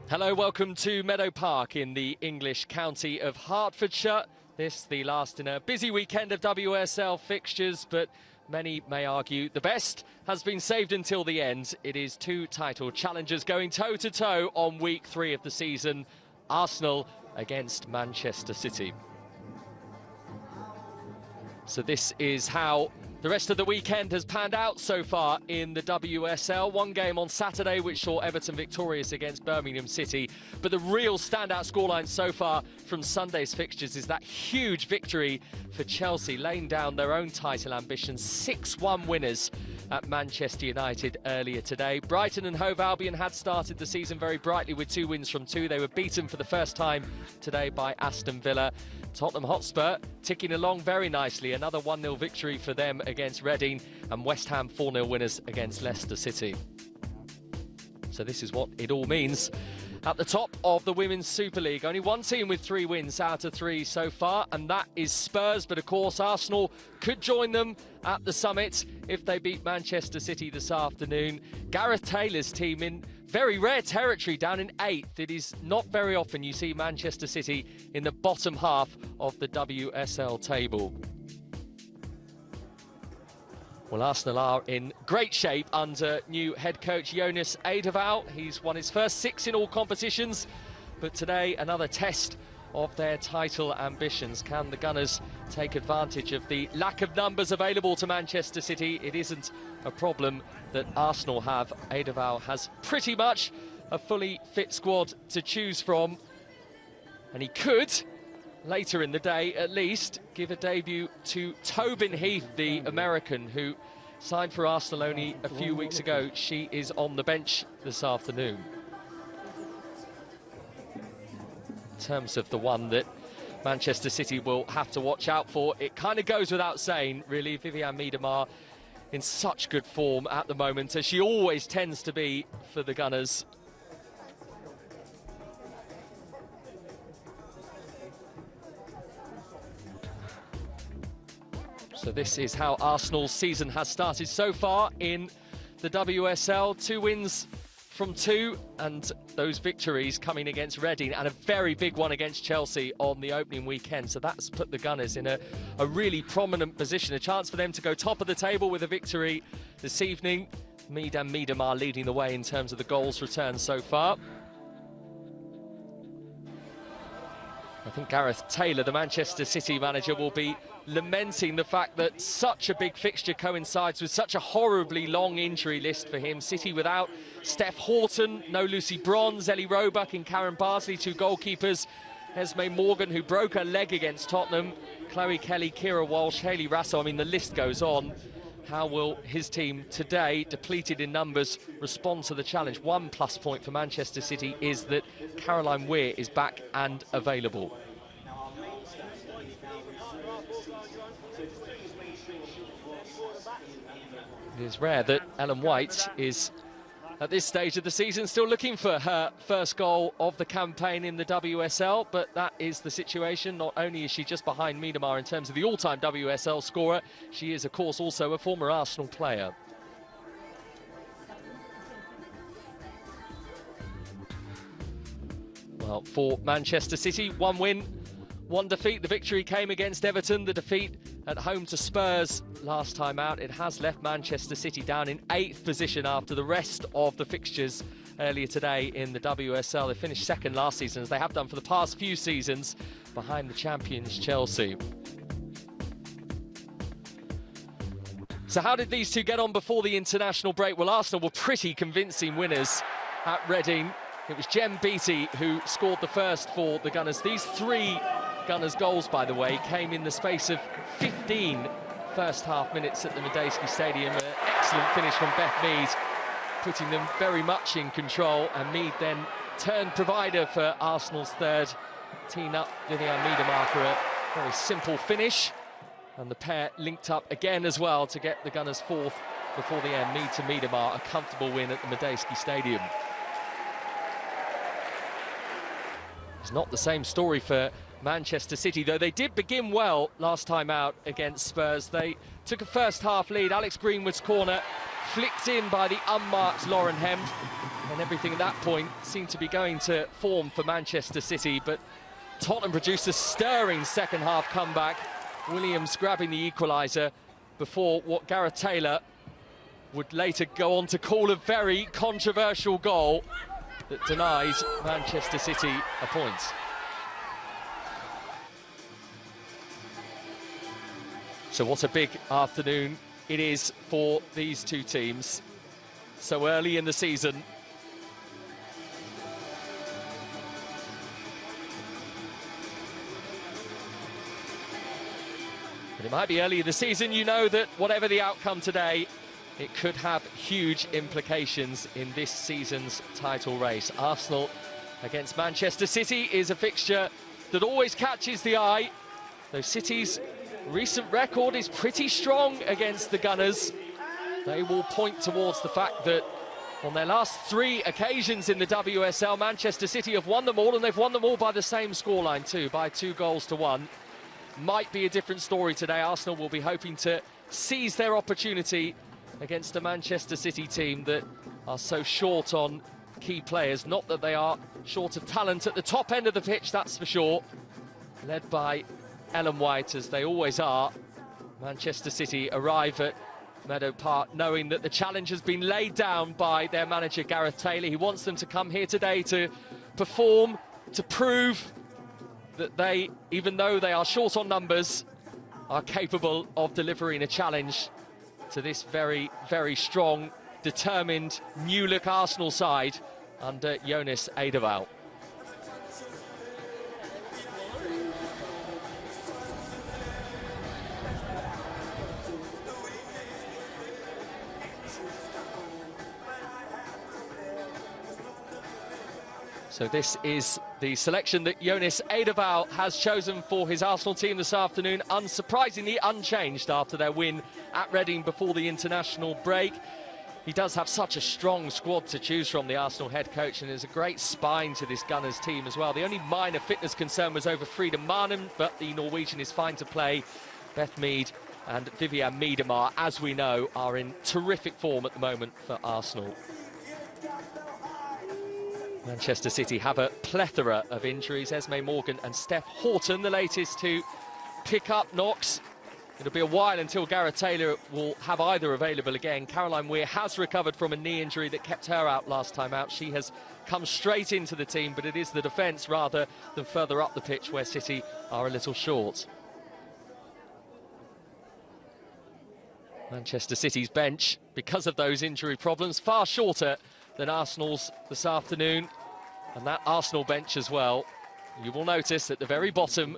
Hello, welcome to Meadow Park in the English county of Hertfordshire. This the last in a busy weekend of WSL fixtures, but many may argue the best has been saved until the end. It is two title challengers going toe-to-toe on week 3 of the season. Arsenal against Manchester City. So this is how the rest of the weekend has panned out so far in the WSL. One game on Saturday which saw Everton victorious against Birmingham City. But the real standout scoreline so far from Sunday's fixtures is that huge victory for Chelsea, laying down their own title ambitions. 6-1 winners at Manchester United earlier today. Brighton and Hove Albion had started the season very brightly with 2 wins from 2. They were beaten for the first time today by Aston Villa. Tottenham Hotspur ticking along very nicely. Another 1-0 victory for them against Reading, and West Ham 4-0 winners against Leicester City. So this is what it all means at the top of the Women's Super League. Only one team with 3 wins out of 3 so far, and that is Spurs. But of course, Arsenal could join them at the summit if they beat Manchester City this afternoon. Gareth Taylor's team in very rare territory, down in 8th. It is not very often you see Manchester City in the bottom half of the WSL table. Well, Arsenal are in great shape under new head coach Jonas Eidevall. He's won his first 6 in all competitions, but today another test of their title ambitions. Can the Gunners take advantage of the lack of numbers available to Manchester City? It isn't a problem that Arsenal have. Eidevall has pretty much a fully fit squad to choose from, and he could, later in the day at least, give a debut to Tobin Heath, the American who signed for Arsenal only a few weeks ago. She is on the bench this afternoon. In terms of the one that Manchester City will have to watch out for, it kind of goes without saying, really. Vivianne Miedema in such good form at the moment, as she always tends to be for the Gunners. So this is how Arsenal's season has started so far in the WSL. 2 wins from 2, and those victories coming against Reading and a very big one against Chelsea on the opening weekend. So that's put the Gunners in a really prominent position, a chance for them to go top of the table with a victory this evening. Mead and Miedema leading the way in terms of the goals returned so far. I think Gareth Taylor, the Manchester City manager, will be lamenting the fact that such a big fixture coincides with such a horribly long injury list for him. City without Steph Houghton, no Lucy Bronze, Ellie Roebuck and Karen Barsley, 2 goalkeepers. Esme Morgan, who broke her leg against Tottenham. Chloe Kelly, Kira Walsh, Hayley Rasso. I mean, the list goes on. How will his team today, depleted in numbers, respond to the challenge? One plus point for Manchester City is that Caroline Weir is back and available. It is rare that Ellen White is, at this stage of the season, still looking for her first goal of the campaign in the WSL, but that is the situation. Not only is she just behind Miedema in terms of the all-time WSL scorer, she is, of course, also a former Arsenal player. Well, for Manchester City, 1 win, 1 defeat. The victory came against Everton. The defeat at home to Spurs last time out. It has left Manchester City down in 8th position after the rest of the fixtures earlier today in the WSL. They finished 2nd last season, as they have done for the past few seasons, behind the champions Chelsea. So how did these two get on before the international break? Well, Arsenal were pretty convincing winners at Reading. It was Jem Beattie who scored the first for the Gunners. These 3 Gunners' goals, by the way, came in the space of 15 first-half minutes at the Medeski Stadium. An excellent finish from Beth Mead, putting them very much in control. And Mead then turned provider for Arsenal's 3rd, teeing up Vivianne Miedema for a very simple finish. And the pair linked up again as well to get the Gunners 4th before the end. Mead to Miedema, a comfortable win at the Medeski Stadium. It's not the same story for Manchester City, though. They did begin well last time out against Spurs. They took a first-half lead. Alex Greenwood's corner flicked in by the unmarked Lauren Hemd. And everything at that point seemed to be going to form for Manchester City, but Tottenham produced a stirring second-half comeback. Williams grabbing the equaliser before what Gareth Taylor would later go on to call a very controversial goal that denies Manchester City a point. So what a big afternoon it is for these two teams so early in the season. But it might be early in the season, you know that whatever the outcome today, it could have huge implications in this season's title race. Arsenal against Manchester City is a fixture that always catches the eye, though City's recent record is pretty strong against the Gunners. They will point towards the fact that on their last 3 occasions in the WSL, Manchester City have won them all, and they've won them all by the same scoreline too, by 2-1. Might be a different story today. Arsenal will be hoping to seize their opportunity against a Manchester City team that are so short on key players. Not that they are short of talent at the top end of the pitch, that's for sure. Led by Ellen White, as they always are. Manchester City arrive at Meadow Park knowing that the challenge has been laid down by their manager Gareth Taylor. He wants them to come here today to perform, to prove that they, even though they are short on numbers, are capable of delivering a challenge to this very, very strong, determined, new-look Arsenal side under Jonas Eidevall. So this is the selection that Jonas Eidevall has chosen for his Arsenal team this afternoon. Unsurprisingly unchanged after their win at Reading before the international break. He does have such a strong squad to choose from, the Arsenal head coach, and there's a great spine to this Gunners team as well. The only minor fitness concern was over Frida Maanum, but the Norwegian is fine to play. Beth Mead and Vivianne Miedema, as we know, are in terrific form at the moment for Arsenal. Manchester City have a plethora of injuries. Esme Morgan and Steph Horton, the latest to pick up knocks. It'll be a while until Gareth Taylor will have either available again. Caroline Weir has recovered from a knee injury that kept her out last time out. She has come straight into the team, but it is the defence rather than further up the pitch where City are a little short. Manchester City's bench, because of those injury problems, far shorter than Arsenal's this afternoon, and that Arsenal bench as well, you will notice at the very bottom,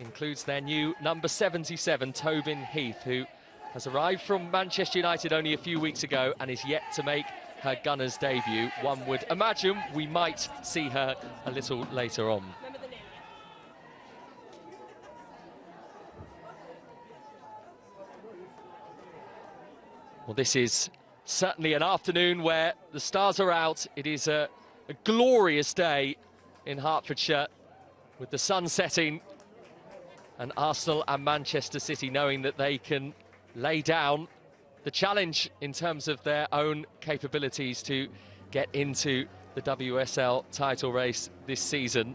includes their new number 77, Tobin Heath, who has arrived from Manchester United only a few weeks ago and is yet to make her Gunners debut. One would imagine we might see her a little later on. Well, this is certainly an afternoon where the stars are out. It is a glorious day in Hertfordshire with the sun setting, and Arsenal and Manchester City knowing that they can lay down the challenge in terms of their own capabilities to get into the WSL title race this season.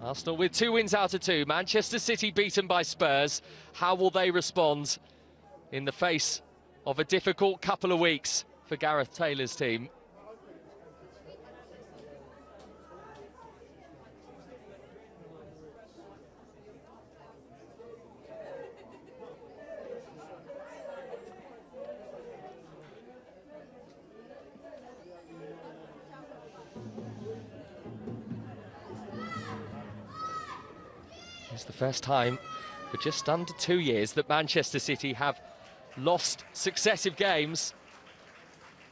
Arsenal with 2 wins out of 2. Manchester City beaten by Spurs. How will they respond in the face of a difficult couple of weeks for Gareth Taylor's team? It's the first time for just under 2 years that Manchester City have lost successive games.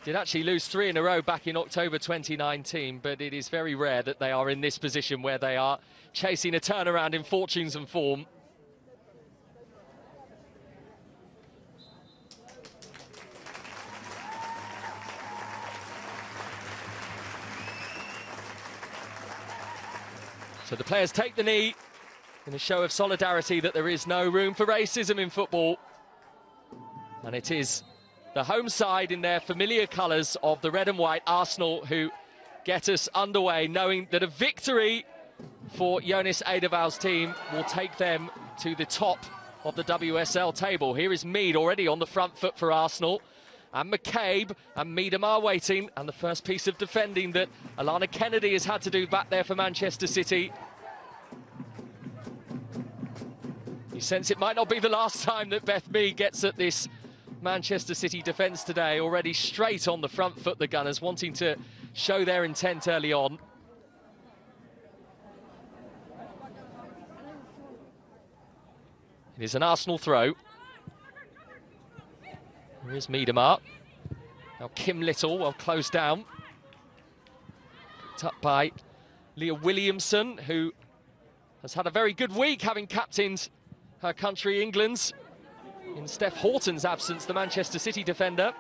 Did actually lose 3 in a row back in October 2019, but it is very rare that they are in this position where they are chasing a turnaround in fortunes and form. So the players take the knee in a show of solidarity that there is no room for racism in football. And it is the home side in their familiar colours of the red and white, Arsenal, who get us underway, knowing that a victory for Jonas Eidevall's team will take them to the top of the WSL table. Here is Mead already on the front foot for Arsenal. And McCabe and Miedemar waiting. And the first piece of defending that Alana Kennedy has had to do back there for Manchester City. You sense it might not be the last time that Beth Mead gets at this Manchester City defence today. Already straight on the front foot, the Gunners, wanting to show their intent early on. It is an Arsenal throw. Here is Miedemar. Now Kim Little, well closed down. Picked up by Leah Williamson, who has had a very good week, having captained her country, England, in Steph Horton's absence, the Manchester City defender.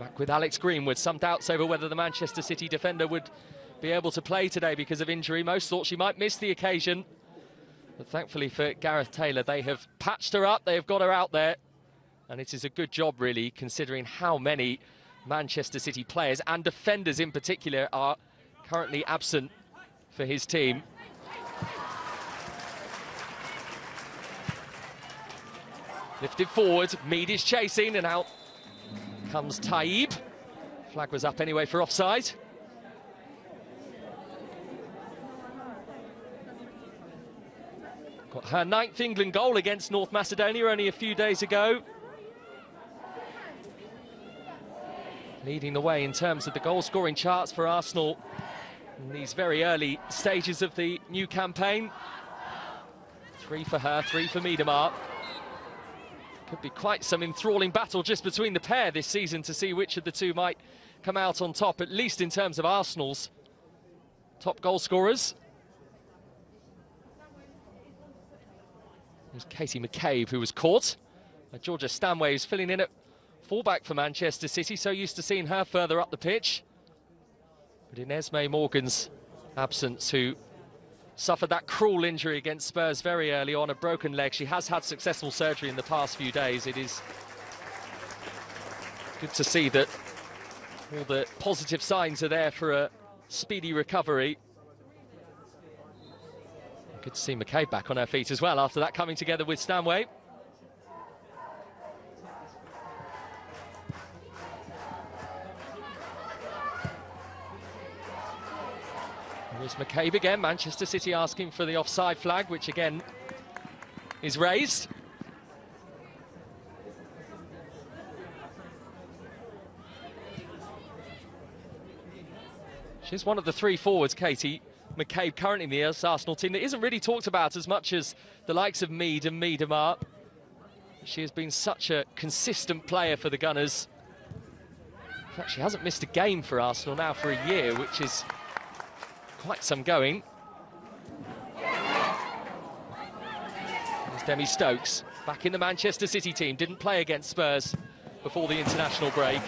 Back with Alex Greenwood. Some doubts over whether the Manchester City defender would be able to play today because of injury. Most thought she might miss the occasion. But thankfully for Gareth Taylor, they have patched her up, they have got her out there. And it is a good job, really, considering how many Manchester City players, and defenders in particular, are currently absent for his team. Lifted forward, Mead is chasing, and out comes Taib. Flag was up anyway for offside. Got her 9th England goal against North Macedonia only a few days ago. Leading the way in terms of the goal-scoring charts for Arsenal in these very early stages of the new campaign. 3 for her, 3 for Miedemar. Could be quite some enthralling battle just between the pair this season to see which of the two might come out on top, at least in terms of Arsenal's top goal scorers. There's Katie McCabe, who was caught. Georgia Stanway, who's filling in at fullback for Manchester City, so used to seeing her further up the pitch. But in Esme Morgan's absence, who suffered that cruel injury against Spurs very early on, a broken leg. She has had successful surgery in the past few days. It is good to see that all the positive signs are there for a speedy recovery. Good to see McCabe back on her feet as well after that, coming together with Stanway. Here's McCabe again. Manchester City asking for the offside flag, which again is raised. She's one of the 3 forwards, Katie McCabe, currently in the Arsenal team that isn't really talked about as much as the likes of Mead and Miedemar. She has been such a consistent player for the Gunners. In fact, she hasn't missed a game for Arsenal now for a year, which is quite some going. There's Demi Stokes, back in the Manchester City team. Didn't play against Spurs before the international break.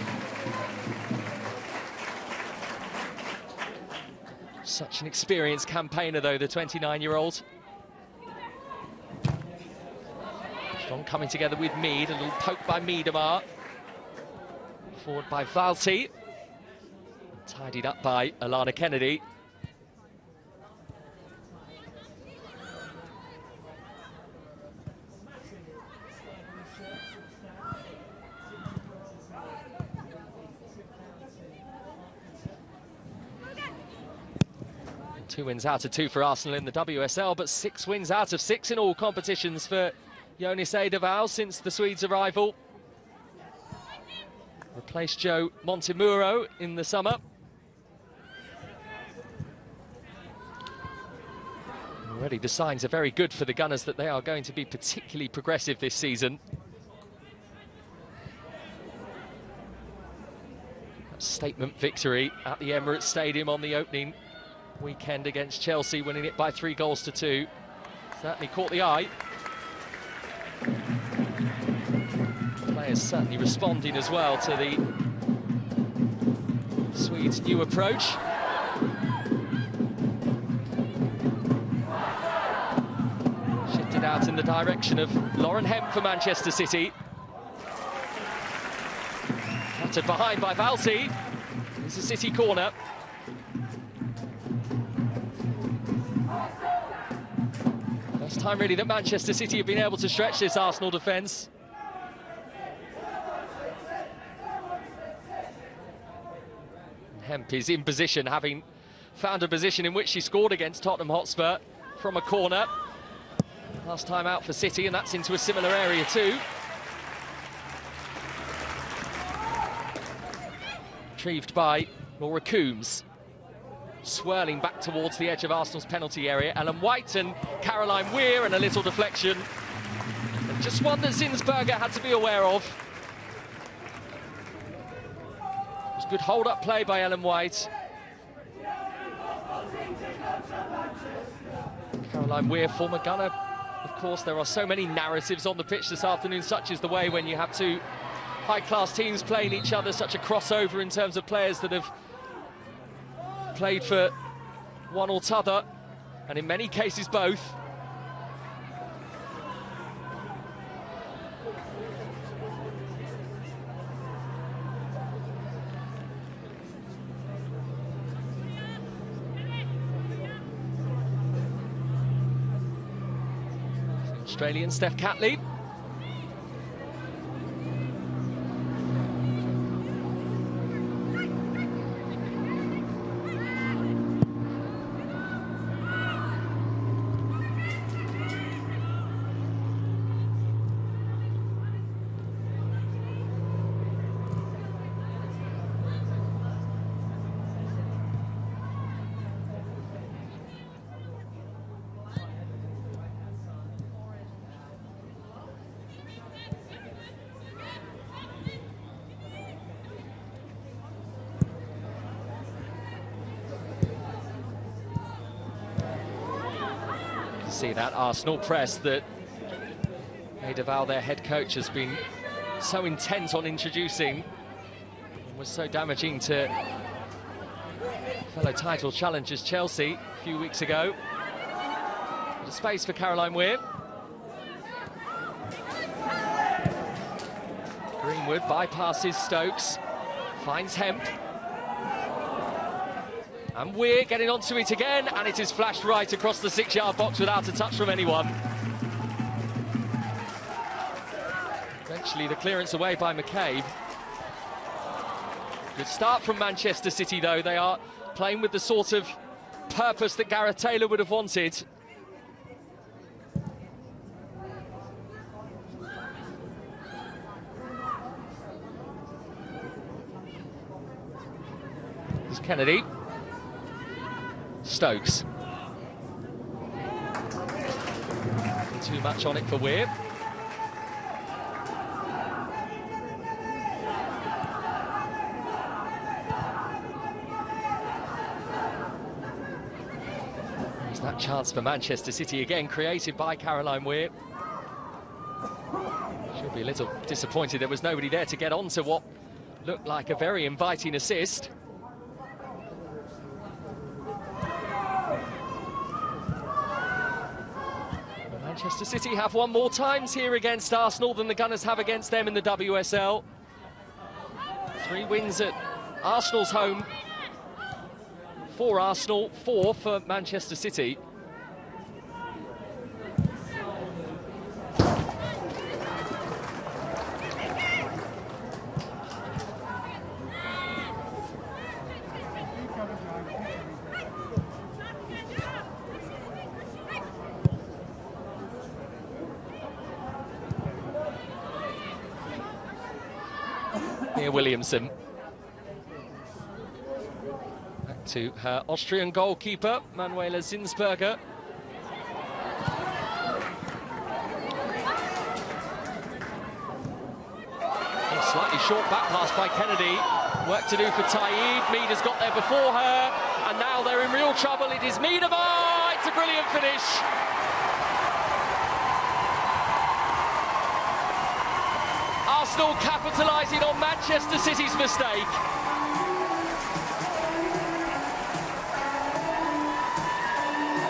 Such an experienced campaigner, though, the 29-year-old. Strong coming together with Mead. A little poke by Miedemar. Forward by Valti. Tidied up by Alana Kennedy. Two wins out of 2 for Arsenal in the WSL, but 6 wins out of 6 in all competitions for Jonas Eidevall since the Swedes' arrival. Replaced Joe Montemuro in the summer. Already the signs are very good for the Gunners that they are going to be particularly progressive this season. A statement victory at the Emirates Stadium on the opening weekend against Chelsea, winning it by 3 goals to 2. Certainly caught the eye. Players certainly responding as well to the Swedes' new approach. out in the direction of Lauren Hemp for Manchester City. Battered behind by Valsi. It's a City corner. First time really that Manchester City have been able to stretch this Arsenal defence. Hemp is in position, having found a position in which she scored against Tottenham Hotspur from a corner. Last time out for City, and that's into a similar area too. Retrieved by Laura Coombs. Swirling back towards the edge of Arsenal's penalty area. Ellen White and Caroline Weir, and a little deflection. And just one that Zinsberger had to be aware of. It was good hold-up play by Ellen White. Caroline Weir, former gunner. Of course, there are so many narratives on the pitch this afternoon, such is the way when you have two high-class teams playing each other, such a crossover in terms of players that have played for one or t'other, and in many cases both. Australian Steph Catley. See that Arsenal press that Edeval, their head coach, has been so intent on introducing, and was so damaging to fellow title challengers Chelsea a few weeks ago. Bit of space for Caroline Weir. Greenwood bypasses Stokes, finds Hemp. And Weir getting onto it again, and it is flashed right across the 6-yard box without a touch from anyone. Eventually the clearance away by McCabe. Good start from Manchester City though. They are playing with the sort of purpose that Gareth Taylor would have wanted. There's Kennedy. Stokes. Too much on it for Weir. There's that chance for Manchester City again, created by Caroline Weir. She'll be a little disappointed there was nobody there to get on to what looked like a very inviting assist. Manchester City have won more times here against Arsenal than the Gunners have against them in the WSL. 3 wins at Arsenal's home for Arsenal, 4 for Manchester City. Mia Williamson. Back to her Austrian goalkeeper, Manuela Zinsberger. A slightly short back pass by Kennedy. Work to do for Taid. Mina's got there before her, and now they're in real trouble. It is Mina. It's a brilliant finish. Arsenal capitalising on Manchester City's mistake.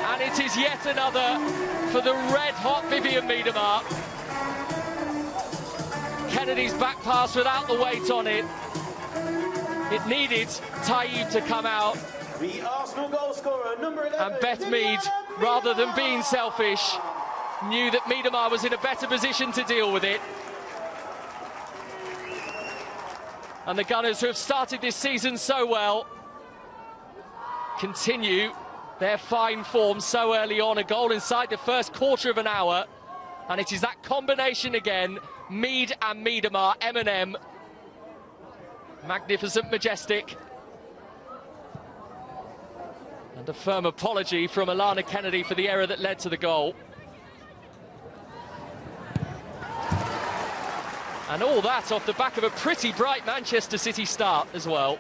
And it it is yet another for the red-hot Vivianne Miedema. Kennedy's back pass without the weight on it. It needed Taib to come out. The Arsenal goal scorer, number 11. And Beth Mead, rather than being selfish, knew that Miedema was in a better position to deal with it. And the Gunners, who have started this season so well, continue their fine form so early on. A goal inside the first quarter of an hour. And it is that combination again, Mead and Miedema, M&M. Magnificent, majestic. And a firm apology from Alana Kennedy for the error that led to the goal. And all that off the back of a pretty bright Manchester City start as well.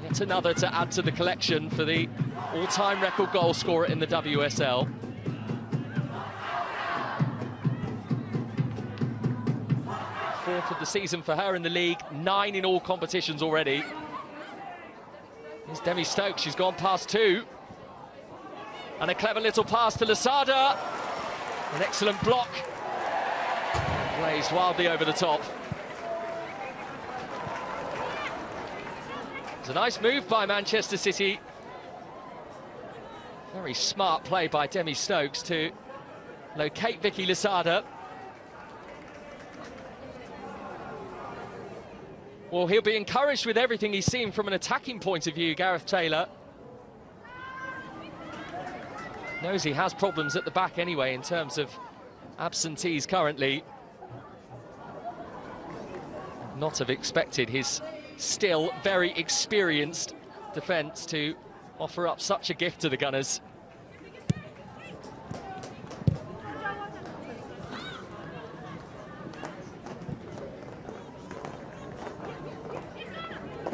Yet another to add to the collection for the all-time record goal scorer in the WSL. Fourth of the season for her in the league, 9 in all competitions already. Here's Demi Stokes, she's gone past 2. And a clever little pass to Losada. An excellent block. Blazed wildly over the top. It's a nice move by Manchester City. Very smart play by Demi Stokes to locate Vicky Losada. Well, he'll be encouraged with everything he's seen from an attacking point of view, Gareth Taylor. Knows he has problems at the back anyway in terms of absentees currently. Not have expected his still very experienced defence to offer up such a gift to the Gunners.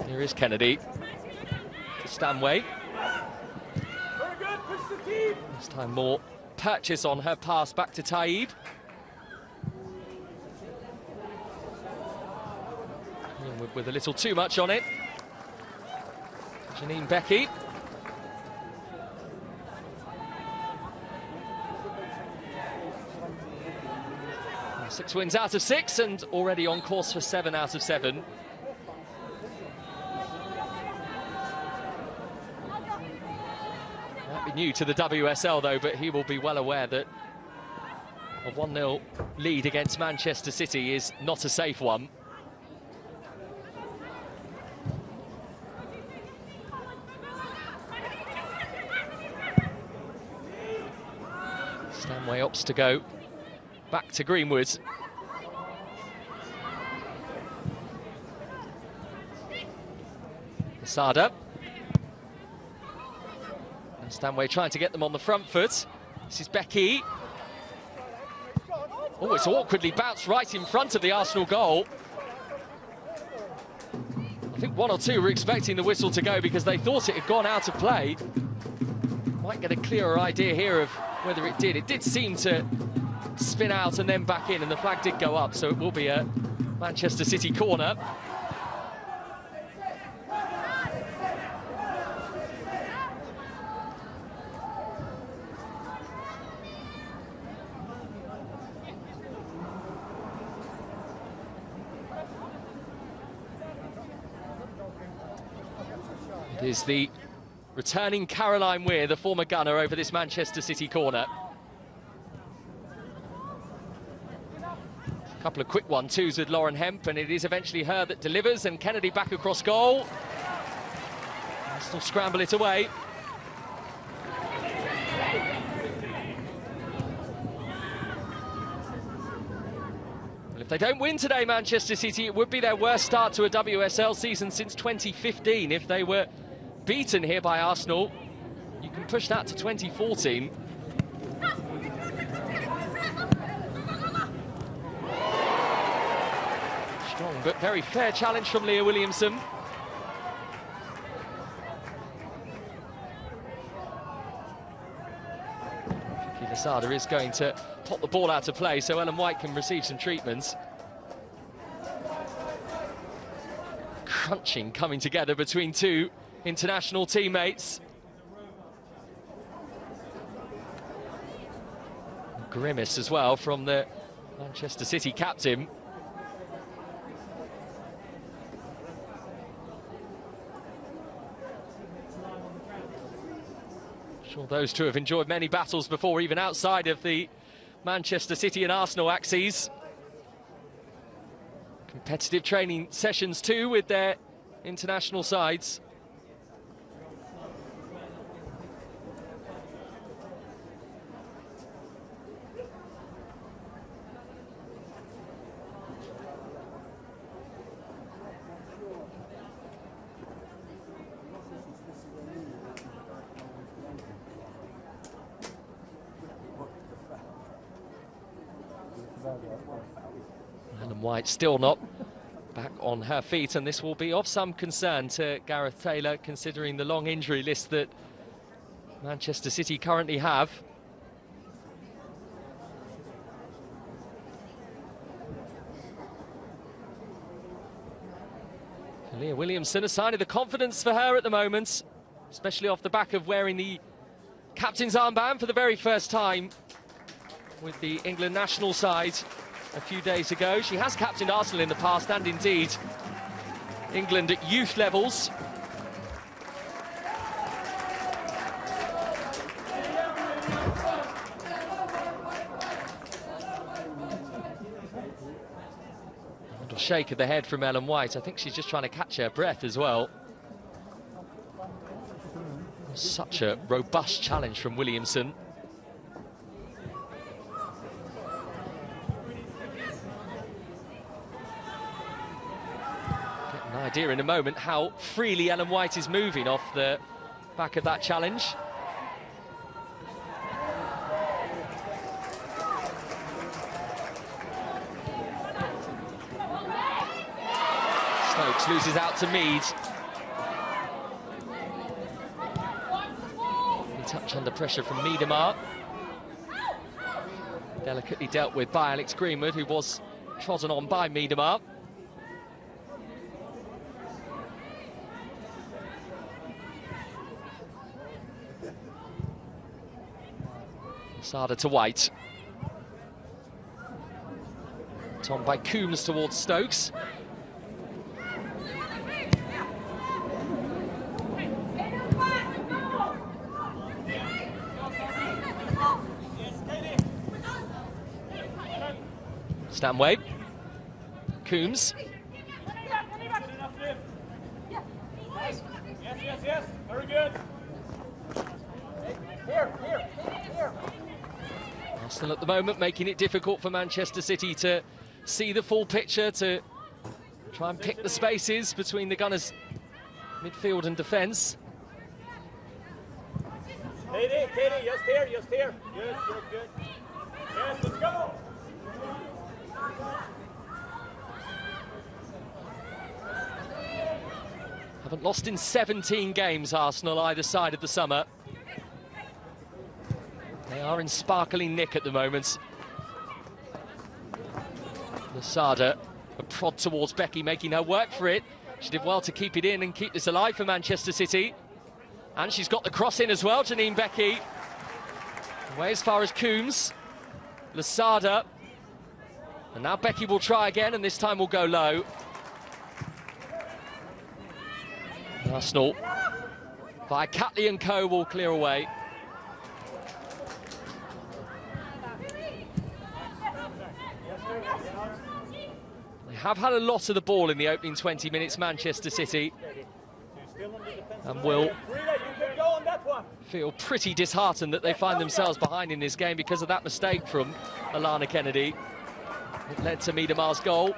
Here is Kennedy to Stanway. This time more purchase on her pass back to Taib. With a little too much on it. Janine Becky. 6 wins out of 6 and already on course for 7 out of 7. Might be new to the WSL though, but he will be well aware that a 1-0 lead against Manchester City is not a safe one. Stanway opts to go back to Greenwood. Sada. And Stanway trying to get them on the front foot. This is Becky. Oh, it's awkwardly bounced right in front of the Arsenal goal. I think 1 or 2 were expecting the whistle to go because they thought it had gone out of play. Might get a clearer idea here of whether it did. It did seem to spin out and then back in, and the flag did go up, so it will be a Manchester City corner. It is the returning Caroline Weir, the former Gunner, over this Manchester City corner. A couple of quick 1-2s with Lauren Hemp, and it is eventually her that delivers, and Kennedy back across goal. Still scramble it away. Well, if they don't win today, Manchester City, it would be their worst start to a WSL season since 2015. If they were beaten here by Arsenal, you can push that to 2014. Strong but very fair challenge from Leah Williamson. Vicky Losada is going to pop the ball out of play so Ellen White can receive some treatments. Crunching coming together between two international teammates. Grimace as well from the Manchester City captain. Sure, those two have enjoyed many battles before, even outside of the Manchester City and Arsenal axes. Competitive training sessions too with their international sides. Ellen White still not back on her feet, and this will be of some concern to Gareth Taylor, considering the long injury list that Manchester City currently have. Leah Williamson, a sign of the confidence for her at the moment, especially off the back of wearing the captain's armband for the very first time with the England national side a few days ago. She has captained Arsenal in the past, and indeed England at youth levels. A little shake of the head from Ellen White. I think she's just trying to catch her breath as well. Such a robust challenge from Williamson. Idea in a moment how freely Ellen White is moving off the back of that challenge. Stokes loses out to Mead. A touch under pressure from Miedemar. Delicately dealt with by Alex Greenwood, who was trodden on by Miedemar. Sada to White. On by Coombs towards Stokes. Stanway. Coombs. Yes, very good. Here. Arsenal at the moment making it difficult for Manchester City to see the full picture, to try and pick the spaces between the Gunners' midfield and defence. Katie, just here. Good. Yes, let's go. Haven't lost in 17 games, Arsenal, either side of the summer. They are in sparkling nick at the moment. Lasada, a prod towards Becky, making her work for it. She did well to keep it in and keep this alive for Manchester City. And she's got the cross in as well, Janine Becky. Way as far as Coombs. Lasada. And now Becky will try again, and this time will go low. Arsenal, by Catley and Co, will clear away. They have had a lot of the ball in the opening 20 minutes, Manchester City, and will feel pretty disheartened that they find themselves behind in this game because of that mistake from Alana Kennedy. It led to Miedemar's goal.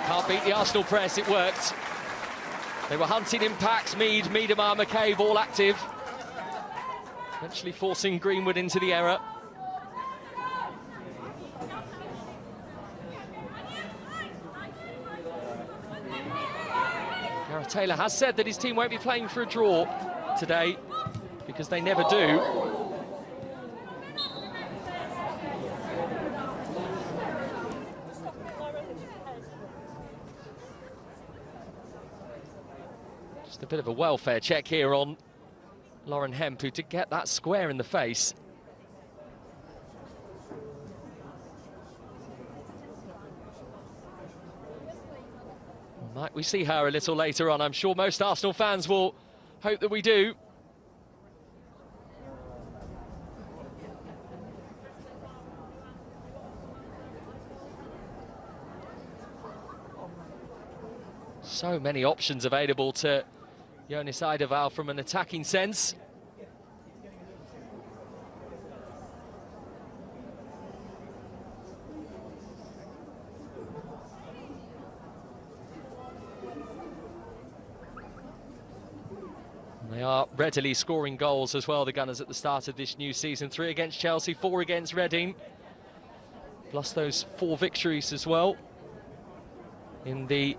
Can't beat the Arsenal press, it worked. They were hunting impacts, Miedemar, McCabe all active. Eventually forcing Greenwood into the error. Gareth Taylor has said that his team won't be playing for a draw today, because they never do. Just a bit of a welfare check here on Lauren Hemp, who did get that square in the face. Might we see her a little later on? I'm sure most Arsenal fans will hope that we do. So many options available to Jonas Eidevall from an attacking sense. They are readily scoring goals as well, the Gunners, at the start of this new season. 3 against Chelsea, 4 against Reading, plus those 4 victories as well in the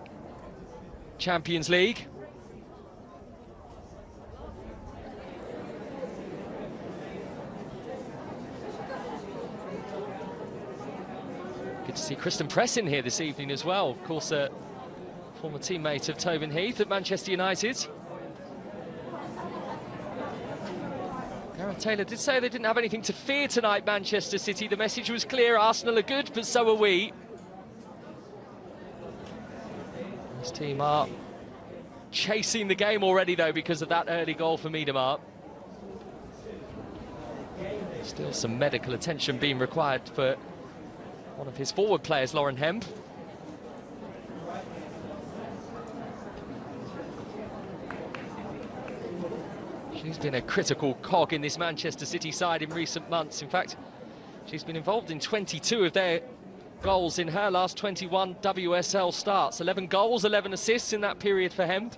Champions League. Good to see Kristen Press in here this evening as well. Of course, a former teammate of Tobin Heath at Manchester United. Gareth Taylor did say they didn't have anything to fear tonight, Manchester City. The message was clear: Arsenal are good, but so are we. This team are chasing the game already, though, because of that early goal for Miedema. Still some medical attention being required for one of his forward players, Lauren Hemp. She's been a critical cog in this Manchester City side in recent months. In fact, she's been involved in 22 of their goals in her last 21 WSL starts. 11 goals, 11 assists in that period for Hemp.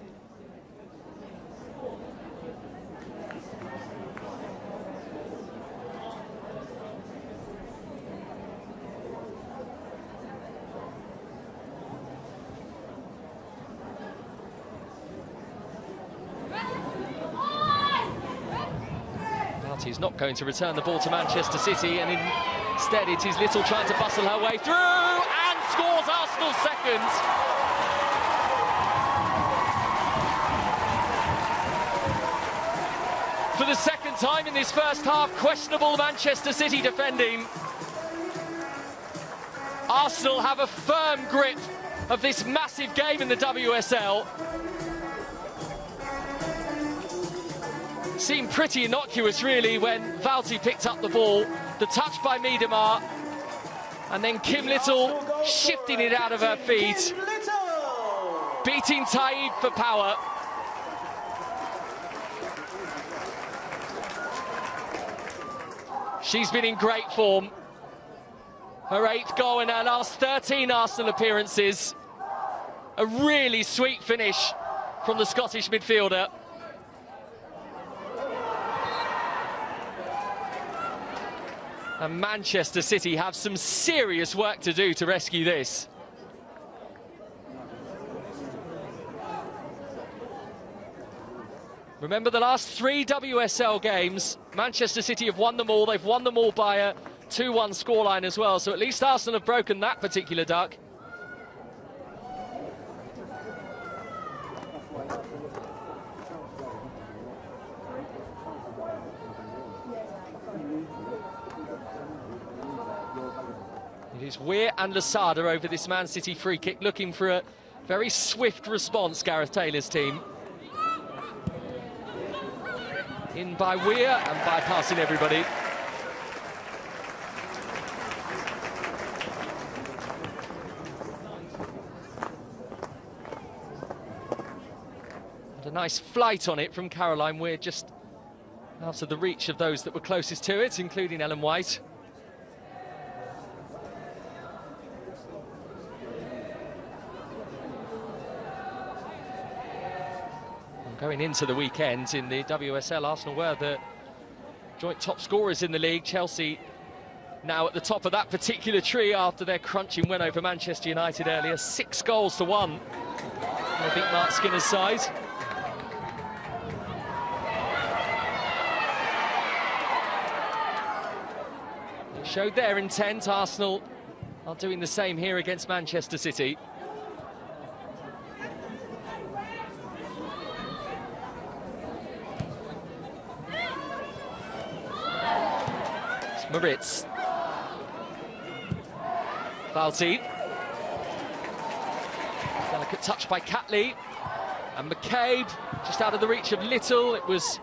He's not going to return the ball to Manchester City, and instead it is Little trying to bustle her way through and scores Arsenal's second. For the second time in this first half, questionable Manchester City defending. Arsenal have a firm grip of this massive game in the WSL. Seemed pretty innocuous, really, when Valti picked up the ball. The touch by Miedema, and then Kim Little shifting it out of her feet, beating Taib for power. She's been in great form. Her 8th goal in her last 13 Arsenal appearances. A really sweet finish from the Scottish midfielder. And Manchester City have some serious work to do to rescue this. Remember, the last 3 WSL games, Manchester City have won them all. They've won them all by a 2-1 scoreline as well. So at least Arsenal have broken that particular duck. It is Weir and Lasada over this Man City free kick, looking for a very swift response, Gareth Taylor's team. In by Weir and bypassing everybody. And a nice flight on it from Caroline Weir, just out of the reach of those that were closest to it, including Ellen White. Going into the weekend in the WSL, Arsenal were the joint top scorers in the league. Chelsea now at the top of that particular tree after their crunching win over Manchester United earlier. 6 goals to 1. They beat Mark Skinner's side. They showed their intent. Arsenal are doing the same here against Manchester City. Moritz. Falti. Delicate touch by Catley. And McCabe just out of the reach of Little. It was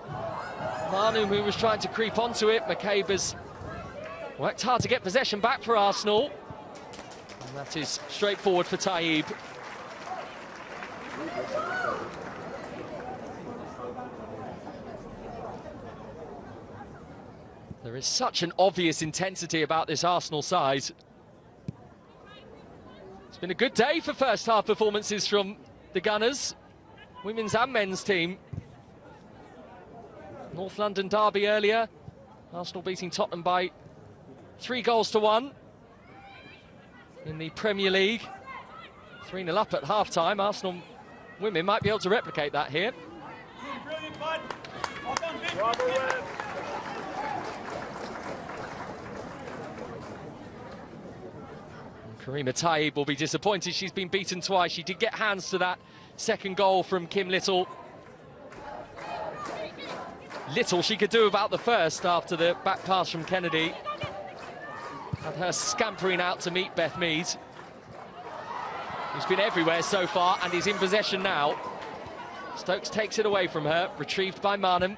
Manu who was trying to creep onto it. McCabe has worked hard to get possession back for Arsenal. And that is straightforward for Taib. There is such an obvious intensity about this Arsenal side. It's been a good day for first half performances from the Gunners, women's and men's team. North London derby earlier, Arsenal beating Tottenham by 3 goals to 1 in the Premier League. 3-0 up at half-time. Arsenal women might be able to replicate that here. Brilliant, bud. Well done, Vic. Karima Taib will be disappointed. She's been beaten twice. She did get hands to that second goal from Kim Little. Little she could do about the first after the back pass from Kennedy. Had her scampering out to meet Beth Mead, who's been everywhere so far and is in possession now. Stokes takes it away from her, retrieved by Marnham.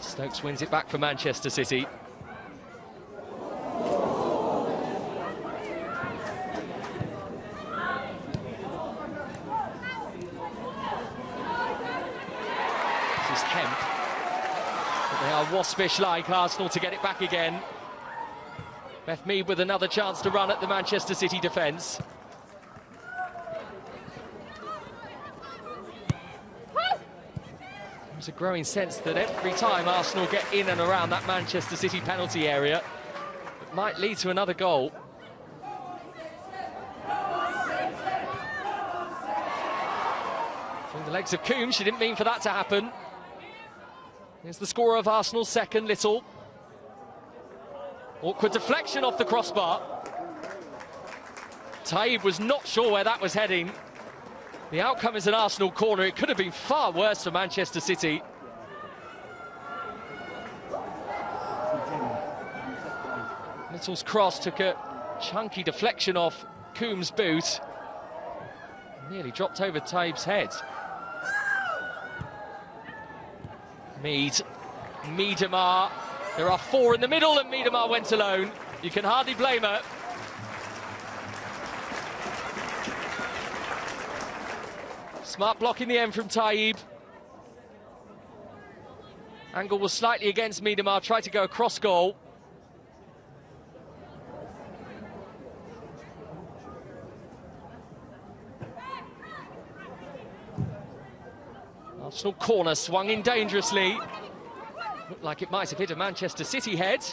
Stokes wins it back for Manchester City. They are waspish-like, Arsenal, to get it back again. Beth Mead with another chance to run at the Manchester City defence. There's a growing sense that every time Arsenal get in and around that Manchester City penalty area, it might lead to another goal. From the legs of Coombs, she didn't mean for that to happen. Here's the scorer of Arsenal's second, Little. Awkward deflection off the crossbar. Taib was not sure where that was heading. The outcome is an Arsenal corner. It could have been far worse for Manchester City. Little's cross took a chunky deflection off Coombs' boot. Nearly dropped over Taib's head. Mead, Miedemar, there are 4 in the middle and Miedemar went alone. You can hardly blame her. Smart block in the end from Taib. Angle was slightly against Miedemar, tried to go across goal. Arsenal corner swung in dangerously. Looked like it might have hit a Manchester City head.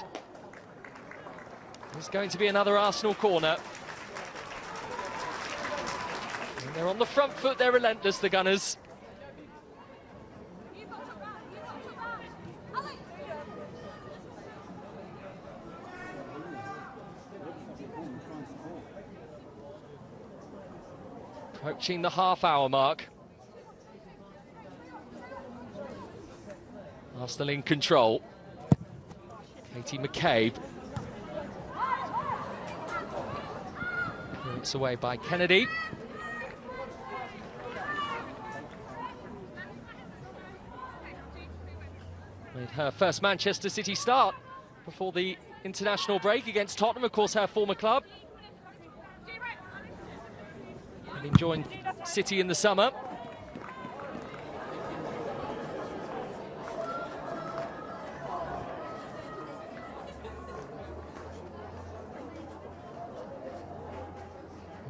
It's going to be another Arsenal corner. And they're on the front foot, they're relentless, the Gunners. Approaching the half-hour mark. Arsenal in control. Katie McCabe. It's away by Kennedy. Made her first Manchester City start before the international break against Tottenham, of course her former club. Having joined City in the summer.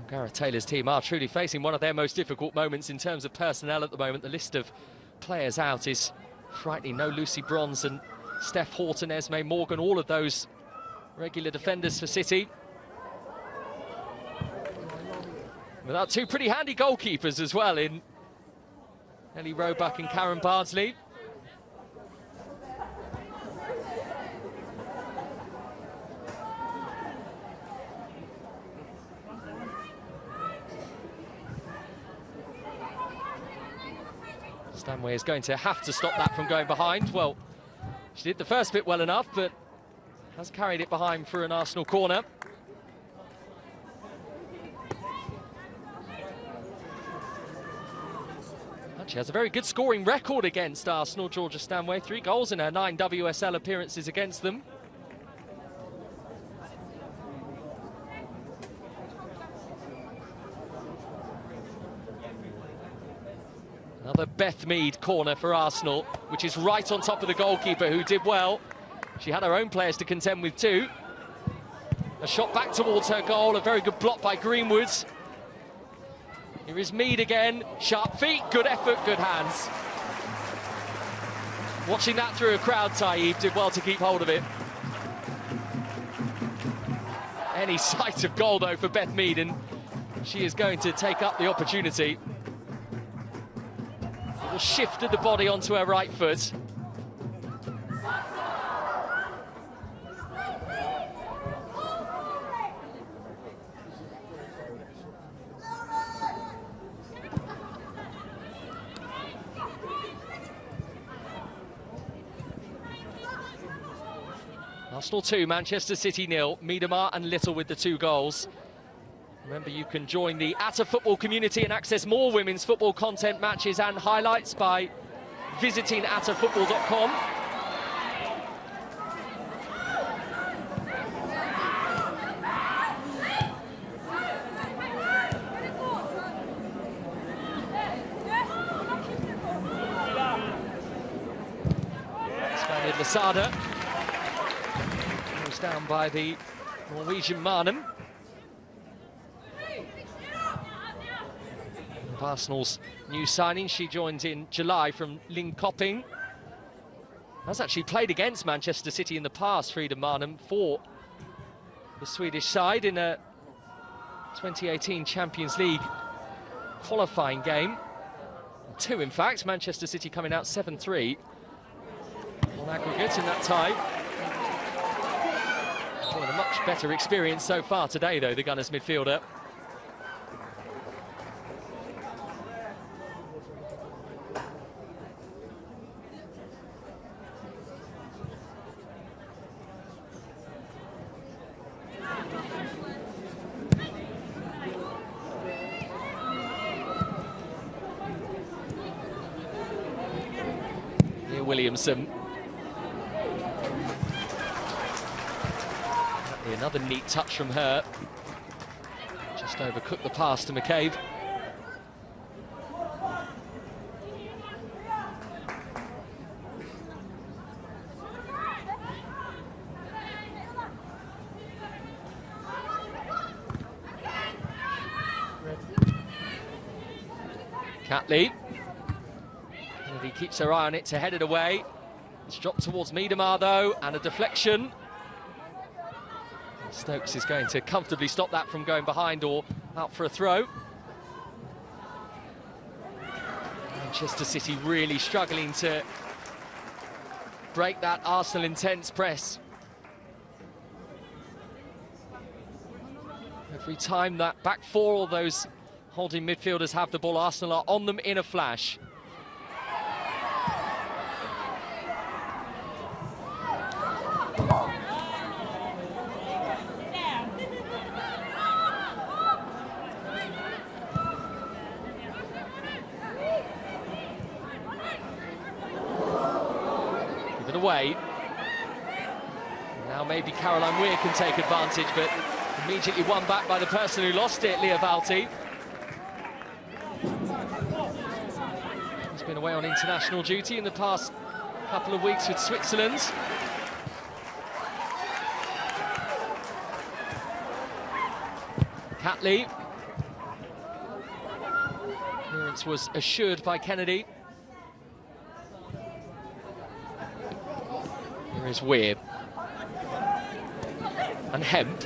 Gareth Taylor's team are truly facing one of their most difficult moments in terms of personnel at the moment. The list of players out is frightening. No Lucy Bronze and Steph Horton, Esme Morgan, all of those regular defenders for City. Without two pretty handy goalkeepers as well in Ellie Roebuck and Karen Bardsley. Stanway is going to have to stop that from going behind. Well, she did the first bit well enough, but has carried it behind for an Arsenal corner. She has a very good scoring record against Arsenal, Georgia Stanway. 3 goals in her 9 WSL appearances against them. Another Beth Mead corner for Arsenal, which is right on top of the goalkeeper, who did well. She had her own players to contend with too. A shot back towards her goal, a very good block by Greenwood. Here is Mead again, sharp feet, good effort, good hands. Watching that through a crowd, Taib did well to keep hold of it. Any sight of goal though for Beth Mead, and she is going to take up the opportunity. Shifted the body onto her right foot. Arsenal 2, Manchester City 0. Miedemar and Little with the 2 goals. Remember, you can join the Atta Football community and access more women's football content, matches and highlights by visiting attafootball.com. Spaniard Lasada goes down by the Norwegian Marnham. Arsenal's new signing, she joined in July from Linköping. Has actually played against Manchester City in the past, Frida Marnham, for the Swedish side in a 2018 Champions League qualifying game. 2, in fact, Manchester City coming out 7-3 on aggregate in that tie. Showing a much better experience so far today, though, the Gunners midfielder. Williamson. Another neat touch from her. Just overcooked the pass to McCabe. Catley. He keeps her eye on it to head it away. It's dropped towards Miedemar though, and a deflection. Stokes is going to comfortably stop that from going behind or out for a throw. Manchester City really struggling to break that Arsenal intense press. Every time that back 4 of those holding midfielders have the ball, Arsenal are on them in a flash. Away. Now maybe Caroline Weir can take advantage, but immediately won back by the person who lost it, Leah Valti. He's been away on international duty in the past couple of weeks with Switzerland. Catley. Clearance was assured by Kennedy. is Weir. And Hemp.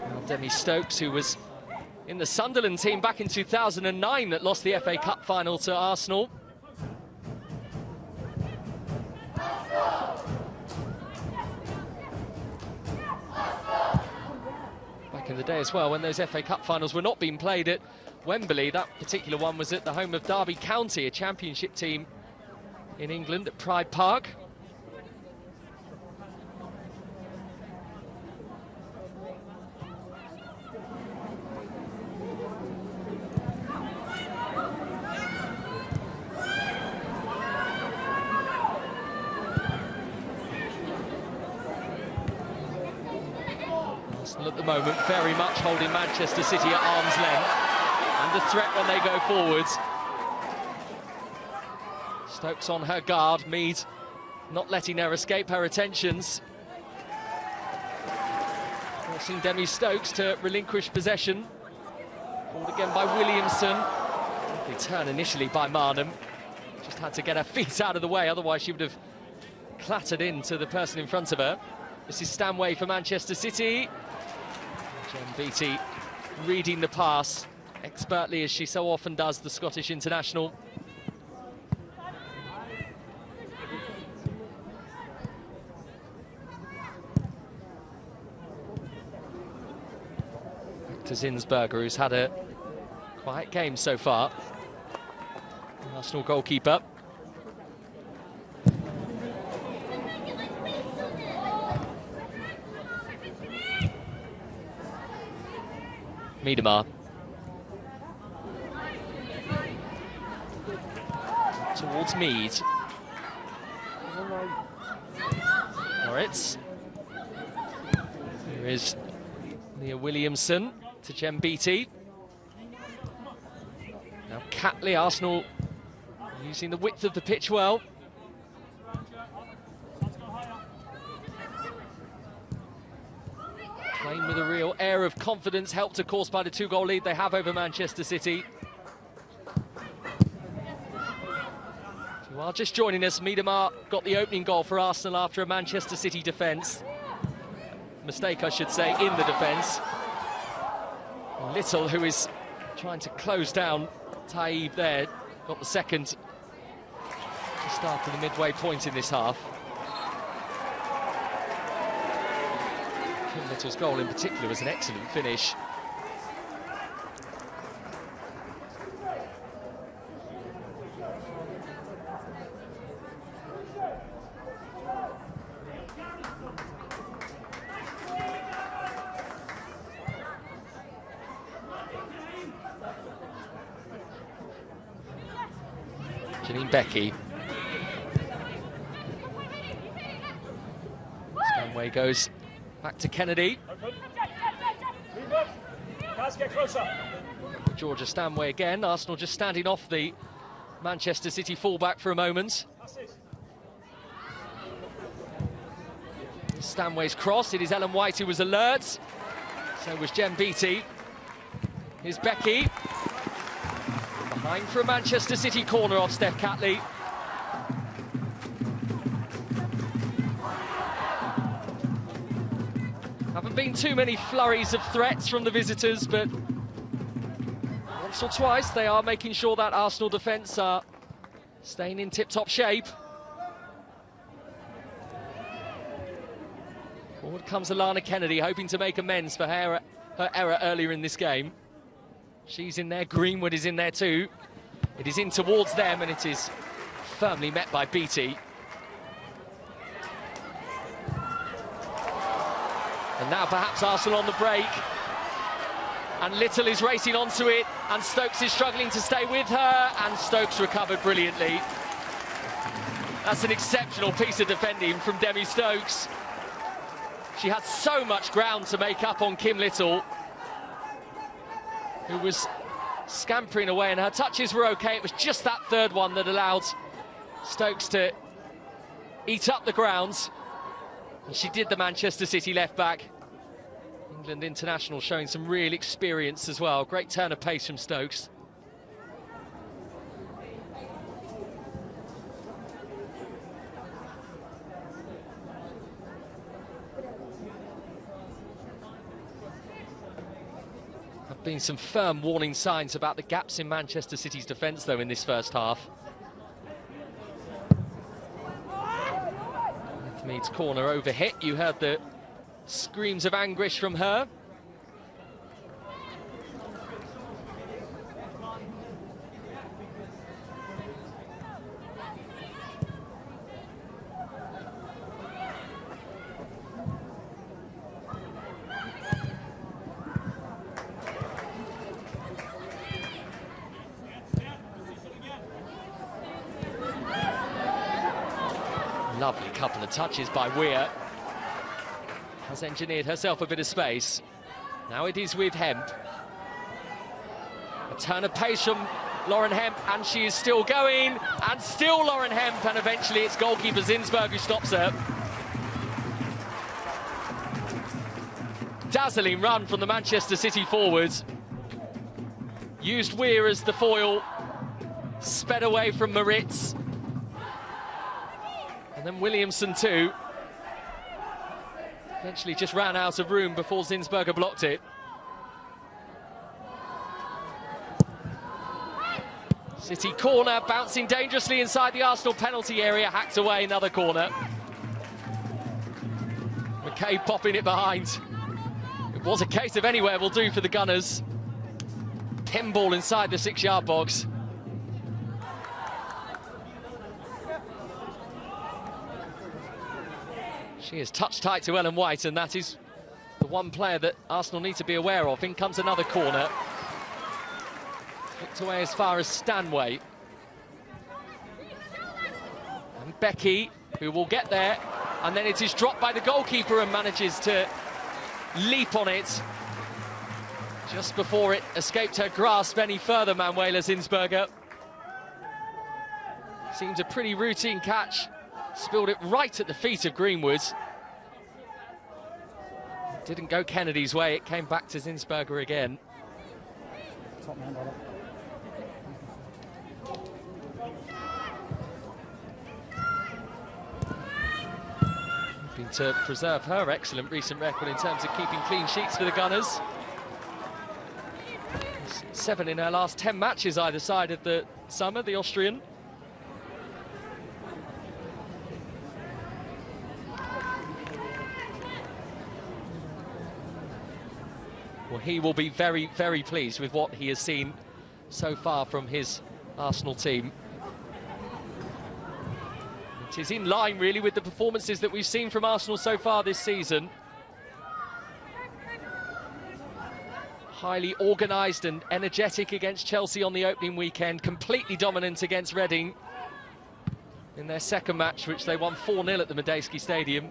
Now Demi Stokes, who was in the Sunderland team back in 2009 that lost the FA Cup final to Arsenal. Back in the day as well, when those FA Cup finals were not being played at Wembley. That particular one was at the home of Derby County, a championship team in England, at Pride Park. Arsenal at the moment very much holding Manchester City at arm's length, and a threat when they go forwards. Stokes on her guard, Mead not letting her escape her attentions. Forcing Demi Stokes to relinquish possession. Called again by Williamson. Lovely turn initially by Marnham. Just had to get her feet out of the way, otherwise she would have clattered into the person in front of her. This is Stanway for Manchester City. Jen Beattie reading the pass expertly, as she so often does, the Scottish international. To Zinsberger, who's had a quiet game so far. The Arsenal goalkeeper. Miedema. Towards Mead. Moritz. Here is Leah Williamson to Jen Beattie. Now Catley, Arsenal using the width of the pitch well. Playing with a real air of confidence, helped of course by the 2-goal lead they have over Manchester City. If you are just joining us, Miedema got the opening goal for Arsenal after a Manchester City defence. Mistake, I should say, in the defence. Little, who is trying to close down Taib there, got the second just after the midway point in this half. Kim Little's goal in particular was an excellent finish. Janine Becky. Stanway goes back to Kennedy. Get closer. Georgia Stanway again. Arsenal just standing off the Manchester City fullback for a moment. Stanway's cross. It is Ellen White who was alert. So was Jen Beattie. Here's Becky. Behind for a Manchester City corner off Steph Catley. Haven't been too many flurries of threats from the visitors, but once or twice they are making sure that Arsenal defence are staying in tip-top shape. Forward comes Alana Kennedy, hoping to make amends for her error earlier in this game. She's in there, Greenwood is in there too. It is in towards them, and it is firmly met by Beattie. And now perhaps Arsenal on the break. And Little is racing onto it, and Stokes is struggling to stay with her, and Stokes recovered brilliantly. That's an exceptional piece of defending from Demi Stokes. She had so much ground to make up on Kim Little, who was scampering away, and her touches were okay. It was just that third one that allowed Stokes to eat up the ground. And she did the Manchester City left-back. England international showing some real experience as well. Great turn of pace from Stokes. Been some firm warning signs about the gaps in Manchester City's defence, though, in this first half. Mead's corner overhit. You heard the screams of anguish from her. Lovely couple of touches by Weir. Has engineered herself a bit of space. Now it is with Hemp. A turn of pace from Lauren Hemp, and she is still going, and still Lauren Hemp, and eventually it's goalkeeper Zinsberg who stops her. Dazzling run from the Manchester City forwards. Used Weir as the foil, sped away from Moritz. And then Williamson too. Eventually just ran out of room before Zinsberger blocked it. City corner, bouncing dangerously inside the Arsenal penalty area, hacked away, another corner. McCabe popping it behind. It was a case of anywhere will do for the Gunners. Pinball inside the 6-yard box. She is touch tight to Ellen White, and that is the one player that Arsenal need to be aware of. In comes another corner. Flicked away as far as Stanway. And Becky, who will get there, and then it is dropped by the goalkeeper and manages to leap on it just before it escaped her grasp any further, Manuela Zinsberger. Seems a pretty routine catch. Spilled it right at the feet of Greenwood. Didn't go Kennedy's way, it came back to Zinsberger again. Hoping to preserve her excellent recent record in terms of keeping clean sheets for the Gunners. 7 in her last 10 matches either side of the summer, the Austrian. Well, he will be very, very pleased with what he has seen so far from his Arsenal team. It is in line, really, with the performances that we've seen from Arsenal so far this season. Highly organised and energetic against Chelsea on the opening weekend. Completely dominant against Reading in their second match, which they won 4-0 at the Medeski Stadium.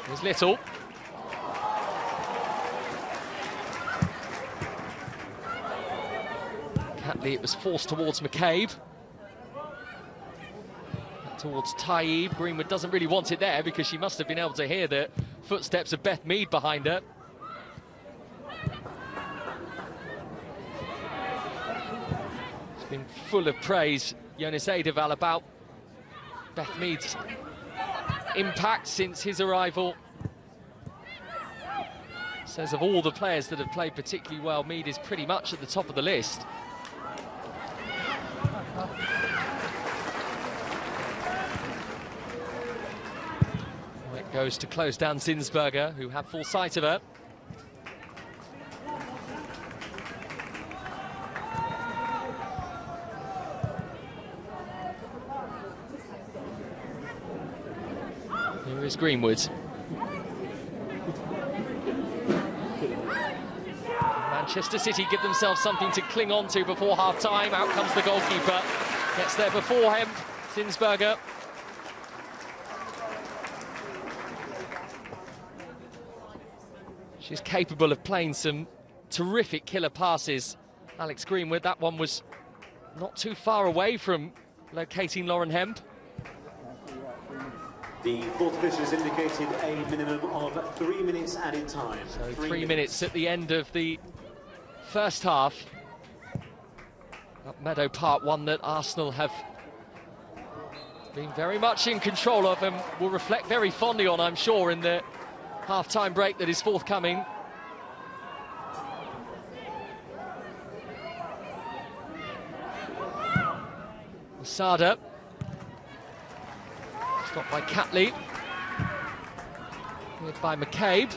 There's Little. Catley, it was forced towards McCabe. Back towards Taib. Greenwood doesn't really want it there because she must have been able to hear the footsteps of Beth Mead behind her. It's been full of praise, Jonas Eidevall, about Beth Mead's impact since his arrival. Says of all the players that have played particularly well, Mead is pretty much at the top of the list. It goes to close down Zinsberger, who had full sight of her. Here is Greenwood. Manchester City give themselves something to cling on to before half-time. Out comes the goalkeeper. Gets there before him, Zinsberger. She's capable of playing some terrific killer passes. Alex Greenwood, that one was not too far away from locating Lauren Hemp. The fourth official has indicated a minimum of 3 minutes added time. So 3 minutes at the end of the first half. Meadow Park, one that Arsenal have been very much in control of and will reflect very fondly on, I'm sure, in the half-time break that is forthcoming. Sada, stopped by Catley, cleared by McCabe.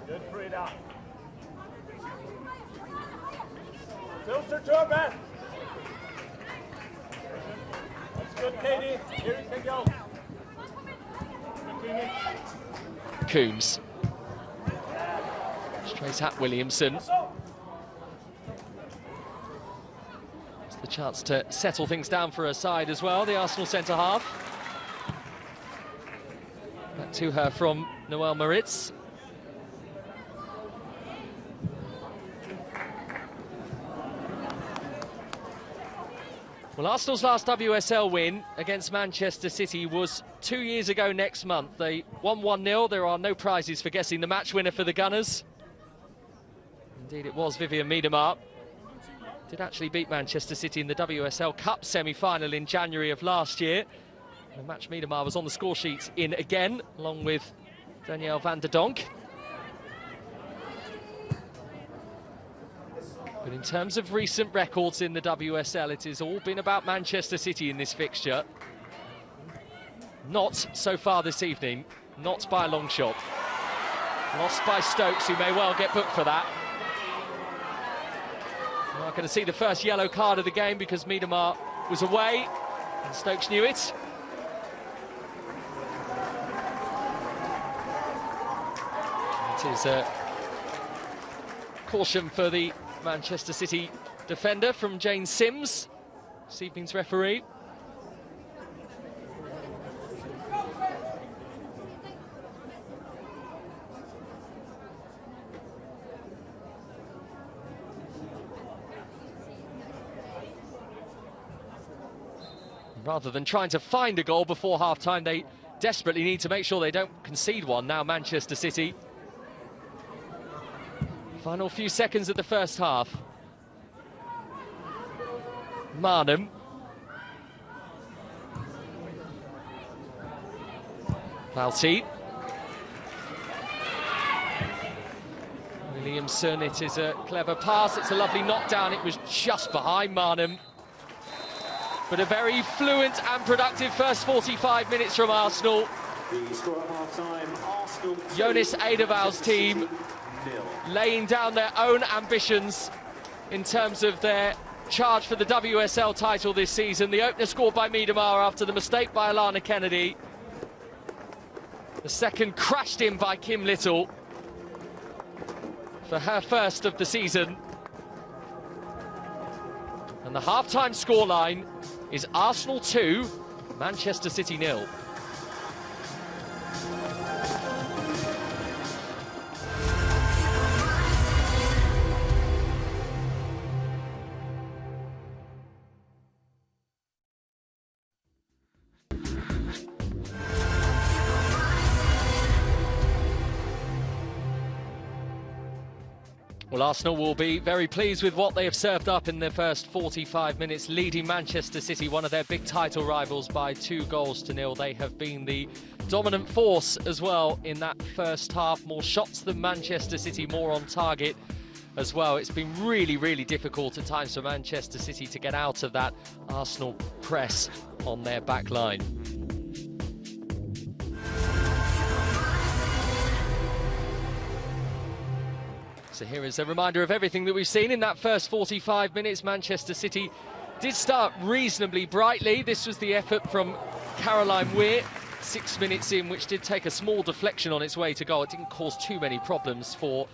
Good freedom. Filter to our best. That's good, Katie. Here you can go. Coombs. Straight at Williamson. It's the chance to settle things down for her side as well, the Arsenal centre-half. Back to her from Noelle Moritz. Well, Arsenal's last WSL win against Manchester City was 2 years ago next month. They won 1-0. There are no prizes for guessing the match winner for the Gunners. Indeed, it was Vivian Miedema. Did actually beat Manchester City in the WSL Cup semi-final in January of last year. The match Miedema was on the score sheet in again, along with Danielle van der Donk. But in terms of recent records in the WSL, it has all been about Manchester City in this fixture. Not so far this evening, not by a long shot. Lost by Stokes, who may well get booked for that. We're not going to see the first yellow card of the game because Miedema was away and Stokes knew it. It is a caution for the Manchester City defender from Jane Sims, this evening's referee. Rather than trying to find a goal before half-time, they desperately need to make sure they don't concede one now, Manchester City. Final few seconds of the first half. Marnham. Valti. Williamson, it is a clever pass, it's a lovely knockdown, it was just behind Marnham. But a very fluent and productive first 45 minutes from Arsenal. The score at half-time, Arsenal... Jonas Eidevall's team laying down their own ambitions in terms of their charge for the WSL title this season. The opener scored by Miedema after the mistake by Alana Kennedy. The second crashed in by Kim Little for her first of the season. And the half-time scoreline is Arsenal 2, Manchester City 0. Well, Arsenal will be very pleased with what they have served up in their first 45 minutes, leading Manchester City, one of their big title rivals, by 2-0. They have been the dominant force as well in that first half. More shots than Manchester City, more on target as well. It's been really, really difficult at times for Manchester City to get out of that Arsenal press on their back line. So here is a reminder of everything that we've seen in that first 45 minutes. Manchester City did start reasonably brightly. This was the effort from Caroline Weir, 6 minutes in, which did take a small deflection on its way to goal. It didn't cause too many problems for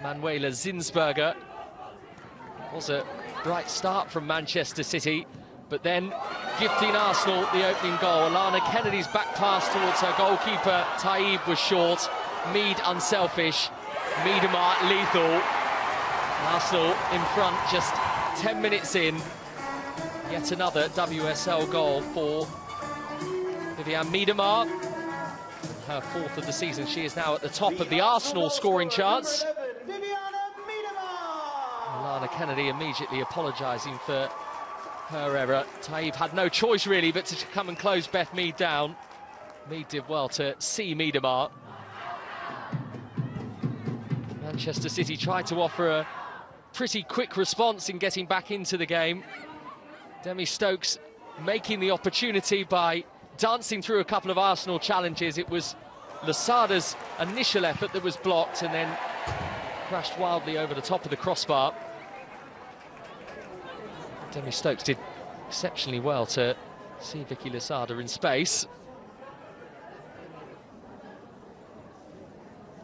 Manuela Zinsberger. It was a bright start from Manchester City, but then gifting Arsenal the opening goal. Alana Kennedy's back pass towards her goalkeeper, Taib, was short. Mead unselfish. Miedema lethal. Arsenal in front just 10 minutes in. Yet another WSL goal for Vivianne Miedema, her fourth of the season. She is now at the top of the Arsenal scoring charts. Alana Kennedy immediately apologising for her error. Taib had no choice really but to come and close Beth Mead down. Mead did well to see Miedema. Manchester City tried to offer a pretty quick response in getting back into the game. Demi Stokes making the opportunity by dancing through a couple of Arsenal challenges. It was Losada's initial effort that was blocked and then crashed wildly over the top of the crossbar. Demi Stokes did exceptionally well to see Vicky Losada in space.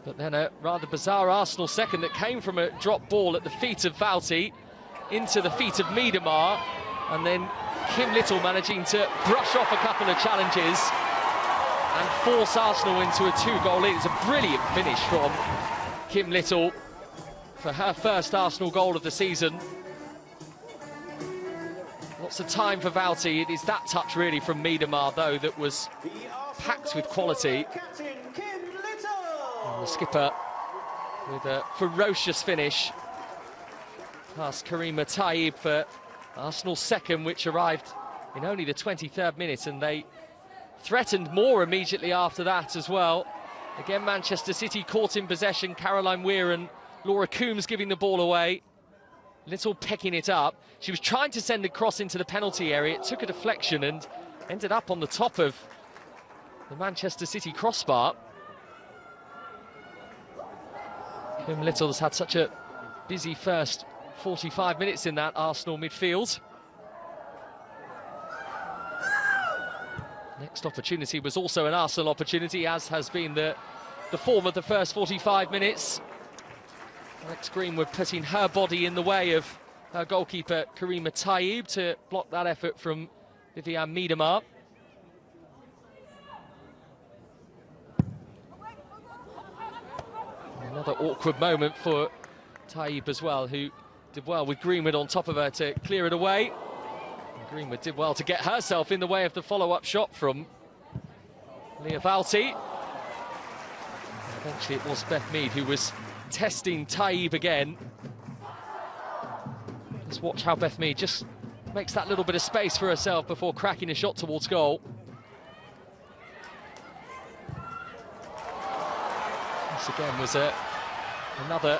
But then a rather bizarre Arsenal second that came from a drop ball at the feet of Valti into the feet of Miedema, and then Kim Little managing to brush off a couple of challenges and force Arsenal into a 2-goal lead. It's a brilliant finish from Kim Little for her first Arsenal goal of the season. Lots of time for Valti. It is that touch really from Miedema, though, that was packed with quality. And the skipper with a ferocious finish past Karima Taib for Arsenal's second, which arrived in only the 23rd minute, and they threatened more immediately after that as well. Again, Manchester City caught in possession. Caroline Weir and Laura Coombs giving the ball away. Little picking it up. She was trying to send a cross into the penalty area. It took a deflection and ended up on the top of the Manchester City crossbar. Kim Little has had such a busy first 45 minutes in that Arsenal midfield. Next opportunity was also an Arsenal opportunity, as has been the form of the first 45 minutes. Alex Greenwood putting her body in the way of her goalkeeper Karima Taib to block that effort from Vivianne Miedema. Another awkward moment for Taib as well, who did well with Greenwood on top of her to clear it away. And Greenwood did well to get herself in the way of the follow-up shot from Leah Valti. Eventually it was Beth Mead who was testing Taib again. Let's watch how Beth Mead just makes that little bit of space for herself before cracking a shot towards goal. This again was another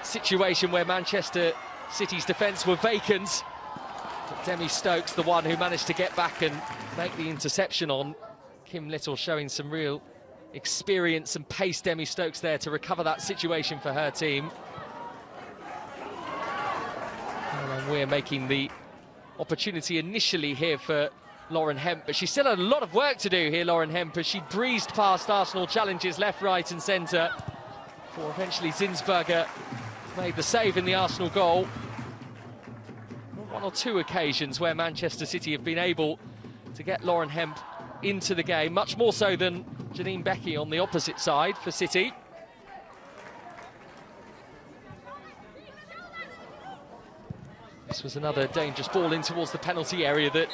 situation where Manchester City's defence were vacant. But Demi Stokes, the one who managed to get back and make the interception on Kim Little, showing some real experience and pace. Demi Stokes there to recover that situation for her team. And we're making the opportunity initially here for Lauren Hemp, but she still had a lot of work to do here, Lauren Hemp, as she breezed past Arsenal challenges left, right and centre before eventually Zinsberger made the save in the Arsenal goal. One or two occasions where Manchester City have been able to get Lauren Hemp into the game, much more so than Janine Becky on the opposite side for City. This was another dangerous ball in towards the penalty area that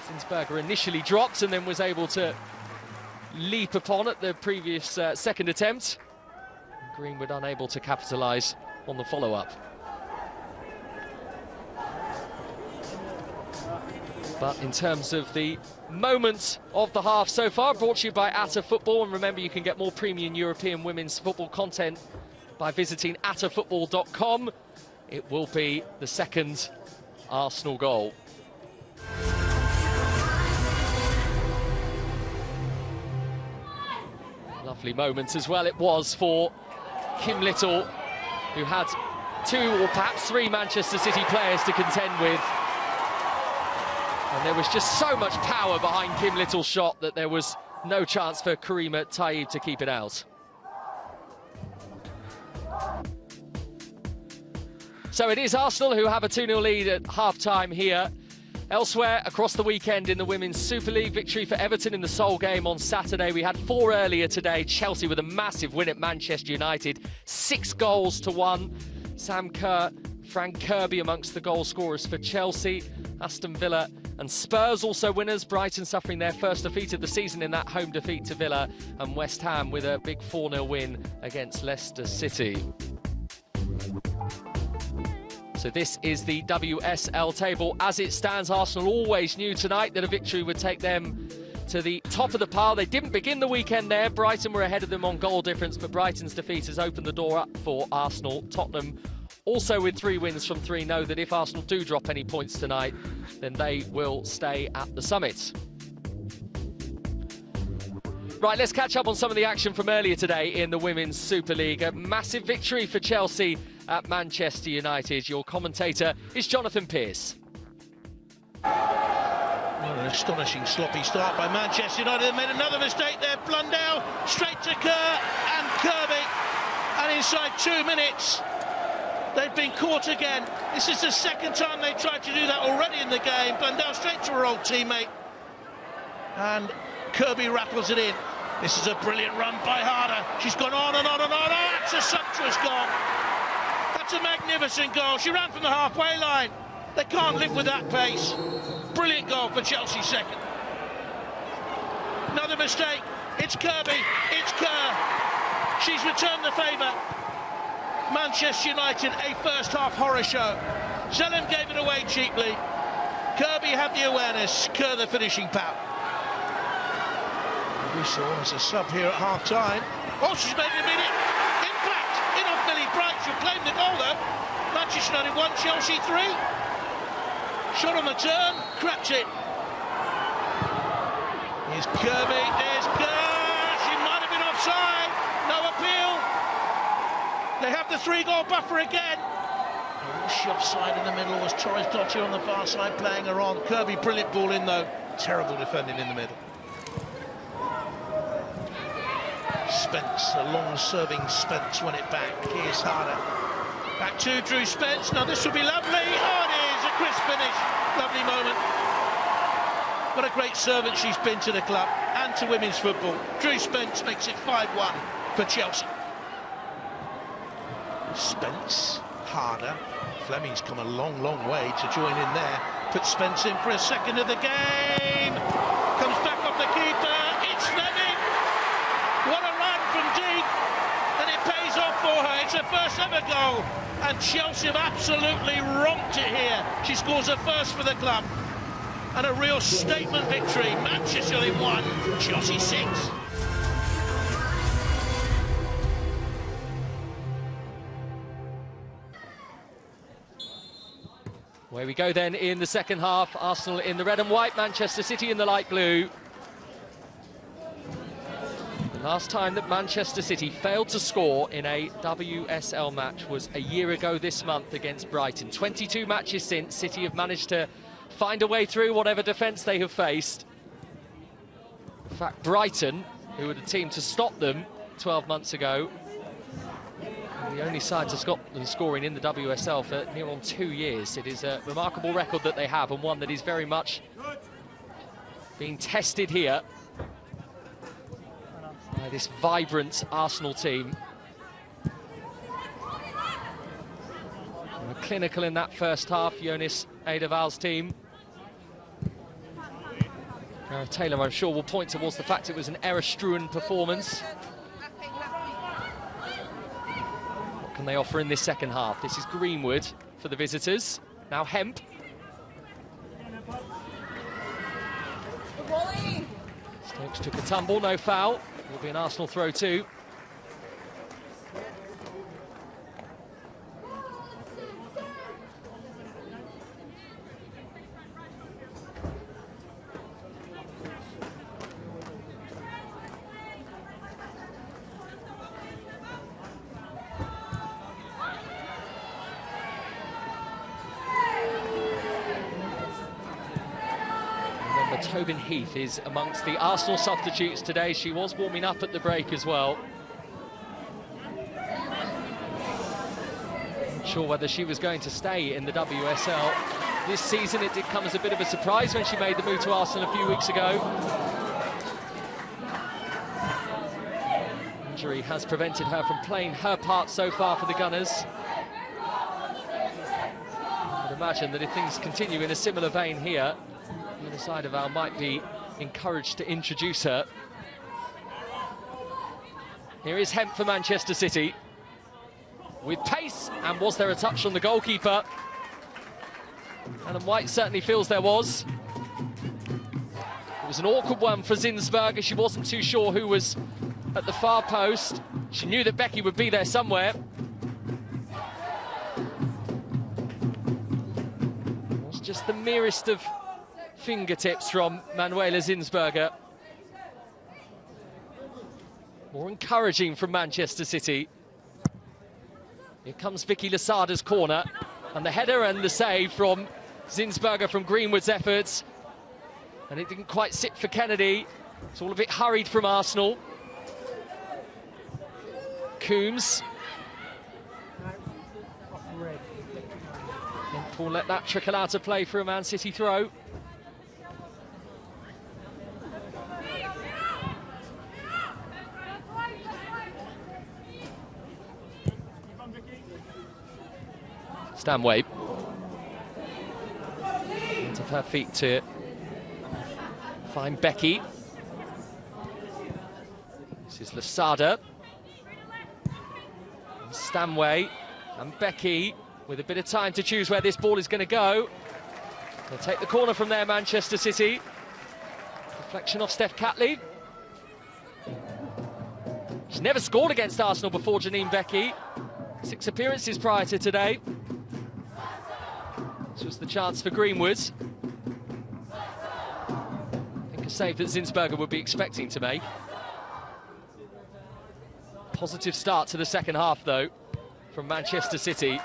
Zinsberger initially dropped and then was able to leap upon at the previous second attempt. Greenwood unable to capitalise on the follow-up. But in terms of the moments of the half so far, brought to you by Atta Football. And remember, you can get more premium European women's football content by visiting attafootball.com. It will be the second Arsenal goal. Lovely moment as well it was for Kim Little, who had two or perhaps three Manchester City players to contend with. And there was just so much power behind Kim Little's shot that there was no chance for Karima Taib to keep it out. So it is Arsenal who have a 2-0 lead at half-time here. Elsewhere, across the weekend in the Women's Super League, victory for Everton in the Seoul game on Saturday. We had 4 earlier today. Chelsea with a massive win at Manchester United, 6-1. Sam Kerr, Frank Kirby amongst the goal scorers for Chelsea. Aston Villa And Spurs also winners. Brighton suffering their first defeat of the season in that home defeat to Villa, and West Ham with a big 4-0 win against Leicester City. So this is the WSL table as it stands. Arsenal always knew tonight that a victory would take them to the top of the pile. They didn't begin the weekend there. Brighton were ahead of them on goal difference, but Brighton's defeat has opened the door up for Arsenal. Tottenham, also with 3 wins from 3, know that if Arsenal do drop any points tonight, then they will stay at the summit. Right, let's catch up on some of the action from earlier today in the Women's Super League. A massive victory for Chelsea at Manchester United. Your commentator is Jonathan Pearce. Well, an astonishing sloppy start by Manchester United. They made another mistake there. Blundell, straight to Kerr and Kirby. And inside 2 minutes, they've been caught again. This is the second time they tried to do that already in the game. Blundell straight to her old teammate. And Kirby rattles it in. This is a brilliant run by Harder. She's gone on and on and on. Oh, that's a sumptuous goal. That's a magnificent goal. She ran from the halfway line. They can't live with that pace. Brilliant goal for Chelsea second. Another mistake. It's Kirby. It's Kerr. She's returned the favour. Manchester United, a first half horror show. Zellem gave it away cheaply. Kirby had the awareness. Kerr the finishing power. We saw as a sub here at half time. Oh, she's made an immediate impact. In off Millie Bright. She'll claim the goal though. Manchester United 1, Chelsea 3. Shot on the turn, cracked it. Here's Kirby, there's Kerr. She might have been offside. No appeal. They have the 3-goal buffer again. Was she offside in the middle? Was Torres Dottir on the far side playing her on? Kirby, brilliant ball in though. Terrible defending in the middle. Spence, a long-serving Spence won it back. Here's Harder. Back to Drew Spence. Now this will be lovely. Oh, it is a crisp finish. Lovely moment. What a great servant she's been to the club and to women's football. Drew Spence makes it 5-1 for Chelsea. Spence, Harder. Fleming's come a long, long way to join in there. Put Spence in for a second of the game. Comes back off the keeper. It's Fleming. What a run from deep. And it pays off for her. It's her first ever goal. And Chelsea have absolutely romped it here. She scores her first for the club. And a real statement victory. Manchester United 1, Chelsea 6. Away we go then in the second half. Arsenal in the red and white, Manchester City in the light blue. The last time that Manchester City failed to score in a WSL match was a year ago this month against Brighton. 22 matches since, City have managed to find a way through whatever defence they have faced. In fact, Brighton, who were the team to stop them 12 months ago, the only side to Scotland scoring in the WSL for near on 2 years. It is a remarkable record that they have, and one that is very much being tested here by this vibrant Arsenal team. They were clinical in that first half, Jonas Eidevall's team. Taylor, I'm sure, will point towards the fact it was an error-strewn performance. What can they offer in this second half? This is Greenwood for the visitors. Now Hemp. Stokes took a tumble, no foul. Will be an Arsenal throw too. Tobin Heath is amongst the Arsenal substitutes today. She was warming up at the break as well. Not sure whether she was going to stay in the WSL this season. It did come as a bit of a surprise when she made the move to Arsenal a few weeks ago. Injury has prevented her from playing her part so far for the Gunners. I would imagine that if things continue in a similar vein here, The other side of Al might be encouraged to introduce her. Here is Hemp for Manchester City. With pace, and was there a touch on the goalkeeper? Ellen White certainly feels there was. It was an awkward one for Zinsberger. She wasn't too sure who was at the far post. She knew that Becky would be there somewhere. It was just the merest of fingertips from Manuela Zinsberger. More encouraging from Manchester City. Here comes Vicky Lasada's corner, and the header and the save from Zinsberger from Greenwood's efforts. And it didn't quite sit for Kennedy. It's all a bit hurried from Arsenal. Coombs. Will let that trickle out of play for a Man City throw. Stanway. Into her feet to find Becky. This is Lasada. Stanway and Becky with a bit of time to choose where this ball is going to go. They'll take the corner from there, Manchester City. Deflection off Steph Catley. She's never scored against Arsenal before, Janine Becky. 6 appearances prior to today. This was the chance for Greenwood. I think a save that Zinsberger would be expecting to make. Positive start to the second half, though, from Manchester City.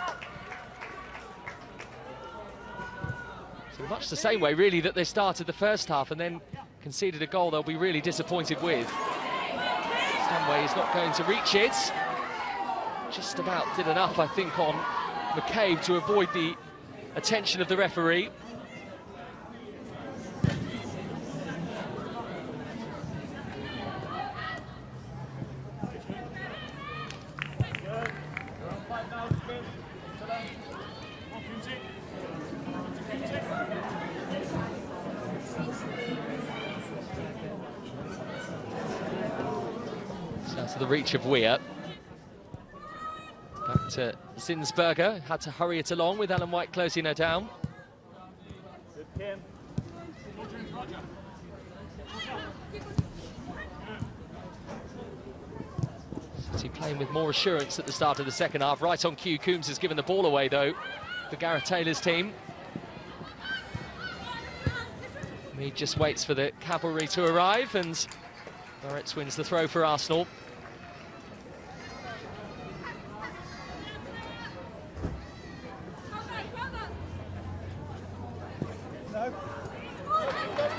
So much the same way, really, that they started the first half and then conceded a goal they'll be really disappointed with. Stanway is not going to reach it. Just about did enough, I think, on McCabe to avoid the attention of the referee. So to the reach of Weir. Back to Zinsberger, had to hurry it along with Ellen White closing her down. City playing with more assurance at the start of the second half. Right on cue, Coombs has given the ball away, though, for Gareth Taylor's team. He just waits for the cavalry to arrive, and Moritz wins the throw for Arsenal.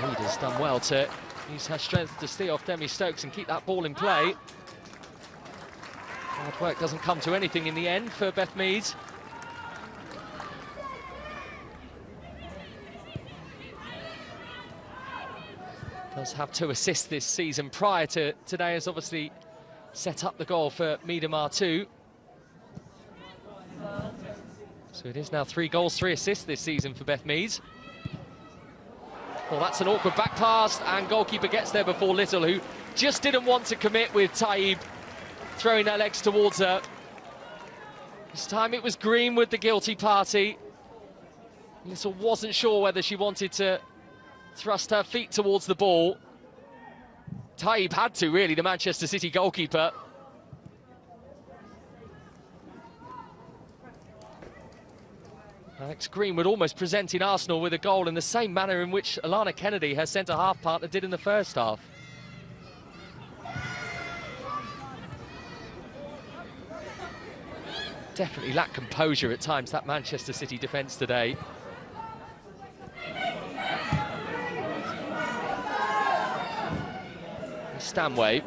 Reed has done well to use her strength to stay off Demi Stokes and keep that ball in play. Hard work doesn't come to anything in the end for Beth Mead. Does have 2 assists this season. Prior to today has obviously set up the goal for Miedemar too. So it is now 3 goals, 3 assists this season for Beth Mead. Well, that's an awkward back pass, and goalkeeper gets there before Little, who just didn't want to commit with Taib throwing her legs towards her. This time it was Greenwood, the guilty party. Little wasn't sure whether she wanted to thrust her feet towards the ball. Taib had to, really, the Manchester City goalkeeper. Alex Greenwood almost presenting Arsenal with a goal in the same manner in which Alana Kennedy, her centre-half partner, did in the first half. Definitely lacked composure at times, that Manchester City defence today. Stanway.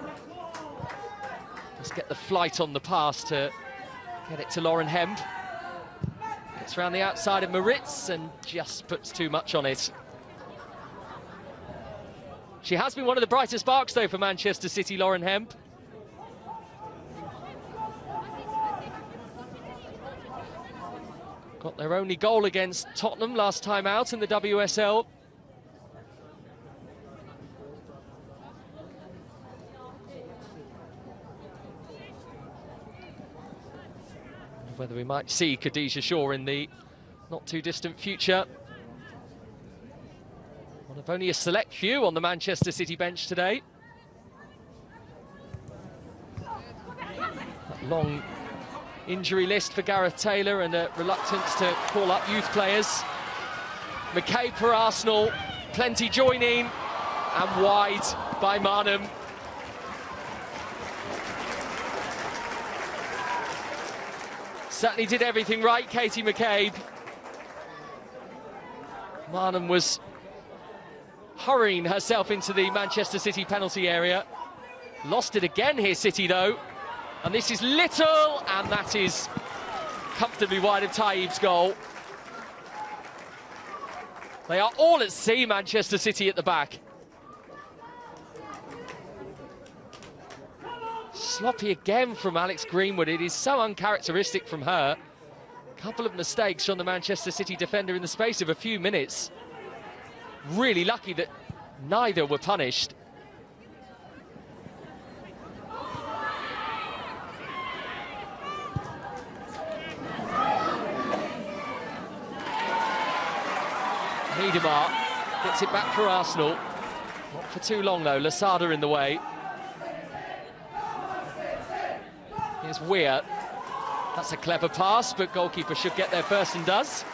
Let's get the flight on the pass to get it to Lauren Hemp. Gets around the outside of Moritz and just puts too much on it. She has been one of the brightest sparks, though, for Manchester City, Lauren Hemp. Got their only goal against Tottenham last time out in the WSL. whether we might see Khadija Shaw in the not too distant future. One of only a select few on the Manchester City bench today. That long injury list for Gareth Taylor and a reluctance to call up youth players. McCabe for Arsenal, plenty joining, and wide by Marnham. Certainly did everything right, Katie McCabe. Marnham was hurrying herself into the Manchester City penalty area. Lost it again here, City, though. And this is Little, and that is comfortably wide of Taib's goal. They are all at sea, Manchester City at the back. Sloppy again from Alex Greenwood. It is so uncharacteristic from her. Couple of mistakes from the Manchester City defender in the space of a few minutes. Really lucky that neither were punished. Miedemar gets it back for Arsenal. Not for too long, though. Lasada in the way. Here's Weir. That's a clever pass, but goalkeeper should get there first and does.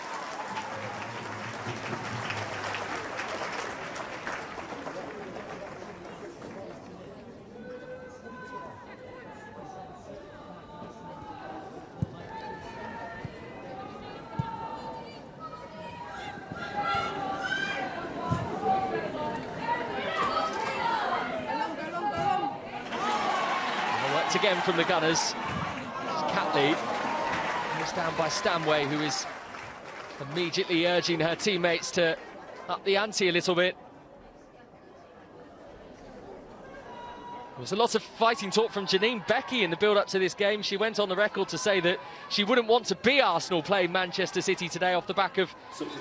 Again from the Gunners. Catley is down by Stanway, who is immediately urging her teammates to up the ante a little bit. There was a lot of fighting talk from Janine Becky in the build-up to this game. She went on the record to say that she wouldn't want to be Arsenal playing Manchester City today off the back of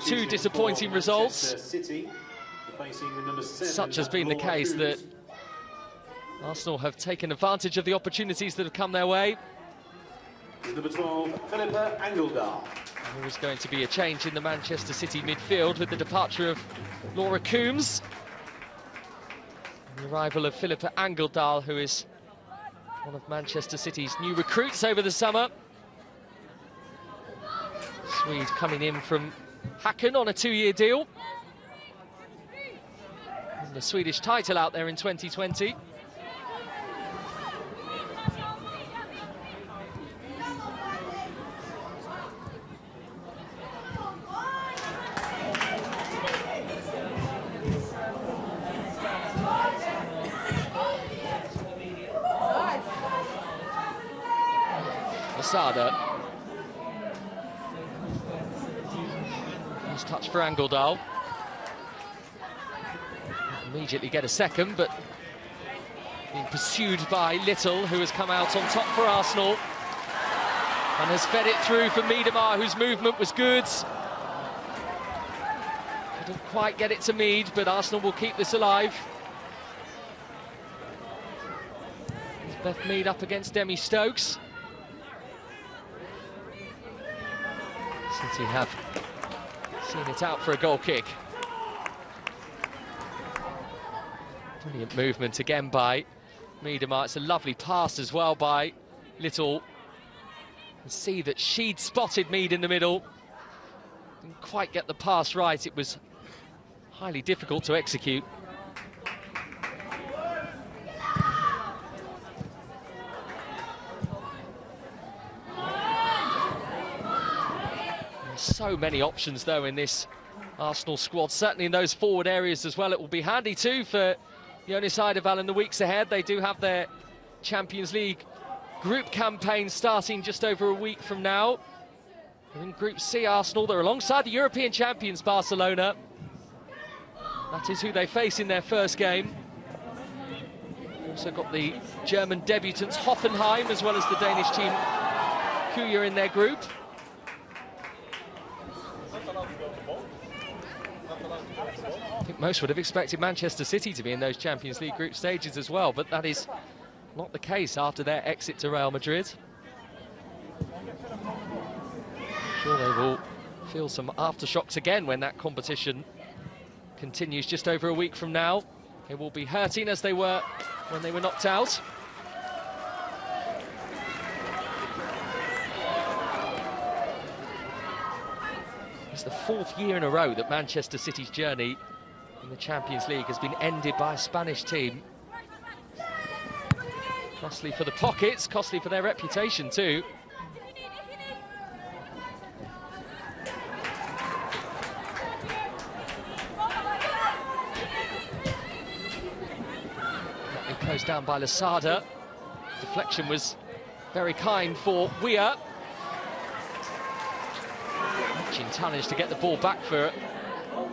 two disappointing results. Such has been the case that Arsenal have taken advantage of the opportunities that have come their way. Number 12, Philippa Angeldahl. There is going to be a change in the Manchester City midfield with the departure of Laura Coombs. And the arrival of Philippa Angeldahl, who is one of Manchester City's new recruits over the summer. Swede coming in from Häcken on a 2-year deal. And the Swedish title out there in 2020. Nice touch for Angeldahl. Immediately get a second, but being pursued by Little, who has come out on top for Arsenal and has fed it through for Miedemar, whose movement was good. Couldn't quite get it to Mead, but Arsenal will keep this alive. There's Beth Mead up against Demi Stokes. City have seen it out for a goal kick. Brilliant movement again by Miedemar. It's a lovely pass as well by Little. You see that she'd spotted Mead in the middle. Didn't quite get the pass right. It was highly difficult to execute. So many options, though, in this Arsenal squad, certainly in those forward areas as well. It will be handy, too, for Jonas Eidevall in the weeks ahead. They do have their Champions League group campaign starting just over a week from now. They're in Group C, Arsenal. They're alongside the European champions, Barcelona. That is who they face in their first game. Also got the German debutants Hoffenheim, as well as the Danish team Kuya in their group. I think most would have expected Manchester City to be in those Champions League group stages as well, but that is not the case after their exit to Real Madrid. Sure, they will feel some aftershocks again when that competition continues just over a week from now. They will be hurting as they were when they were knocked out. It's the 4th year in a row that Manchester City's journey in the Champions League has been ended by a Spanish team. Costly for the pockets, costly for their reputation too. Closed down by Lasada. Deflection was very kind for Weir. Challenge to get the ball back for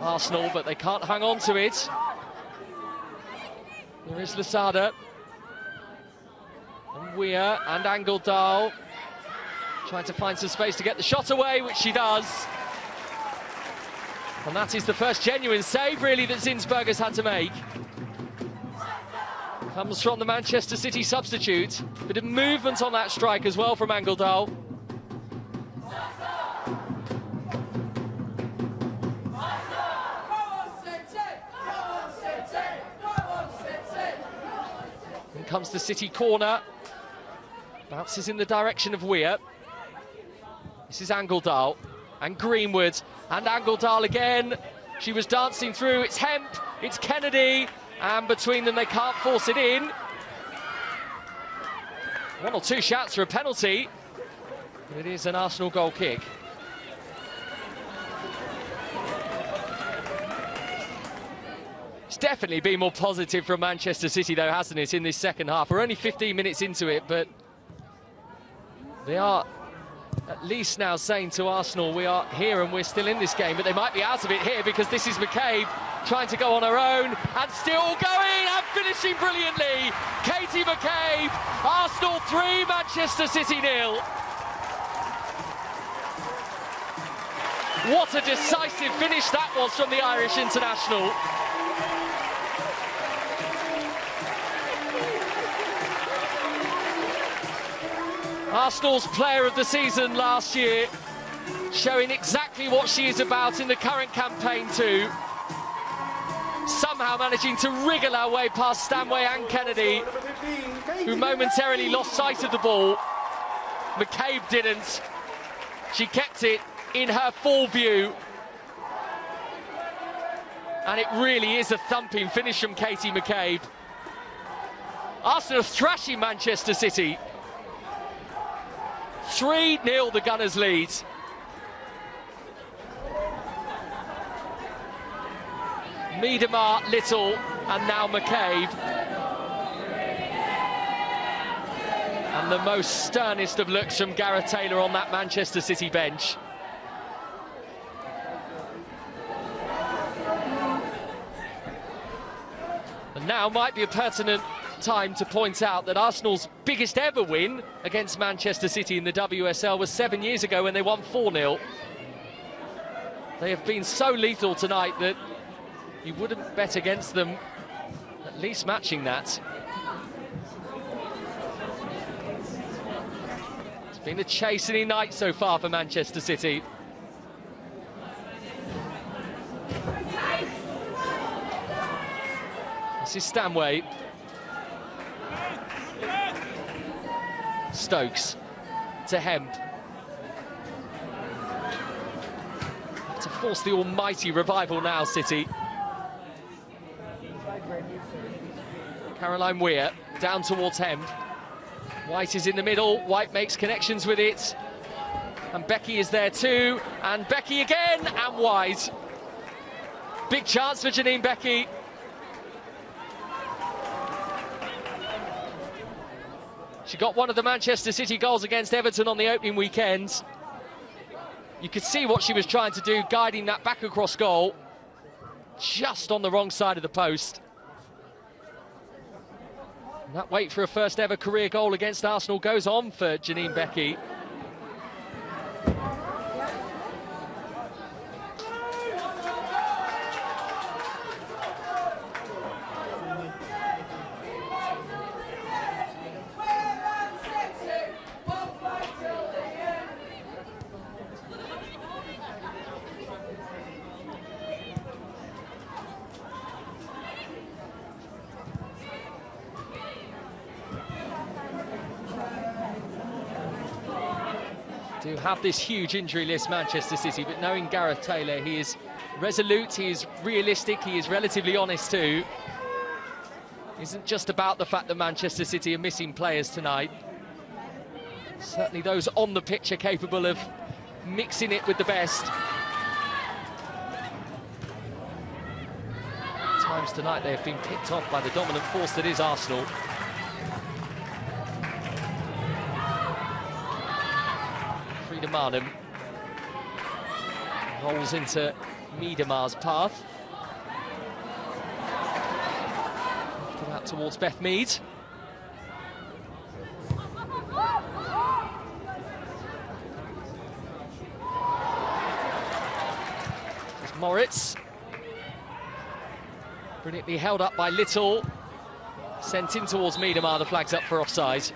Arsenal, but they can't hang on to it. There is Lasada. And Weir and Angeldal trying to find some space to get the shot away, which she does. And that is the first genuine save, really, that Zinsberg has had to make. Comes from the Manchester City substitute. Bit of movement on that strike as well from Angeldal. In comes the City corner. Bounces in the direction of Weir. This is Angeldal and Greenwood and Angeldal again. She was dancing through. It's Hemp, it's Kennedy. And between them, they can't force it in. 1 or 2 shots for a penalty. It is an Arsenal goal kick. It's definitely been more positive from Manchester City, though, hasn't it, in this second half? We're only 15 minutes into it, but they are at least now saying to Arsenal, we are here and we're still in this game, but they might be out of it here because this is McCabe trying to go on her own and still going and finishing brilliantly. Katie McCabe, Arsenal 3, Manchester City 0. What a decisive finish that was from the Irish international. Arsenal's player of the season last year, showing exactly what she is about in the current campaign too. Somehow managing to wriggle our way past Stanway and Kennedy, who momentarily lost sight of the ball. McCabe didn't. She kept it in her full view. And it really is a thumping finish from Katie McCabe. Arsenal thrashing Manchester City. 3-0 the Gunners lead. Miedemar, Little, and now McCabe. And the most sternest of looks from Gareth Taylor on that Manchester City bench. And now might be a pertinent time to point out that Arsenal's biggest ever win against Manchester City in the WSL was 7 years ago when they won 4-0. They have been so lethal tonight that you wouldn't bet against them at least matching that. It's been a chastening night so far for Manchester City. This is Stanway. Stokes to Hemp. To force the almighty revival now, City. Caroline Weir down towards Hemp. White is in the middle. White makes connections with it. And Becky is there too. And Becky again, and wide. Big chance for Janine Becky. She got one of the Manchester City goals against Everton on the opening weekend. You could see what she was trying to do, guiding that back across goal. Just on the wrong side of the post. And that wait for a first ever career goal against Arsenal goes on for Janine Becky. do have this huge injury list, Manchester City, but knowing Gareth Taylor, he is resolute, he is realistic, he is relatively honest too. It isn't just about the fact that Manchester City are missing players tonight. Certainly those on the pitch are capable of mixing it with the best. At times tonight they have been picked off by the dominant force that is Arsenal. Frida Marnham rolls into Miedemar's path. After that towards Beth Mead. There's Moritz. Brilliantly held up by Little. Sent in towards Miedemar, the flag's up for offside.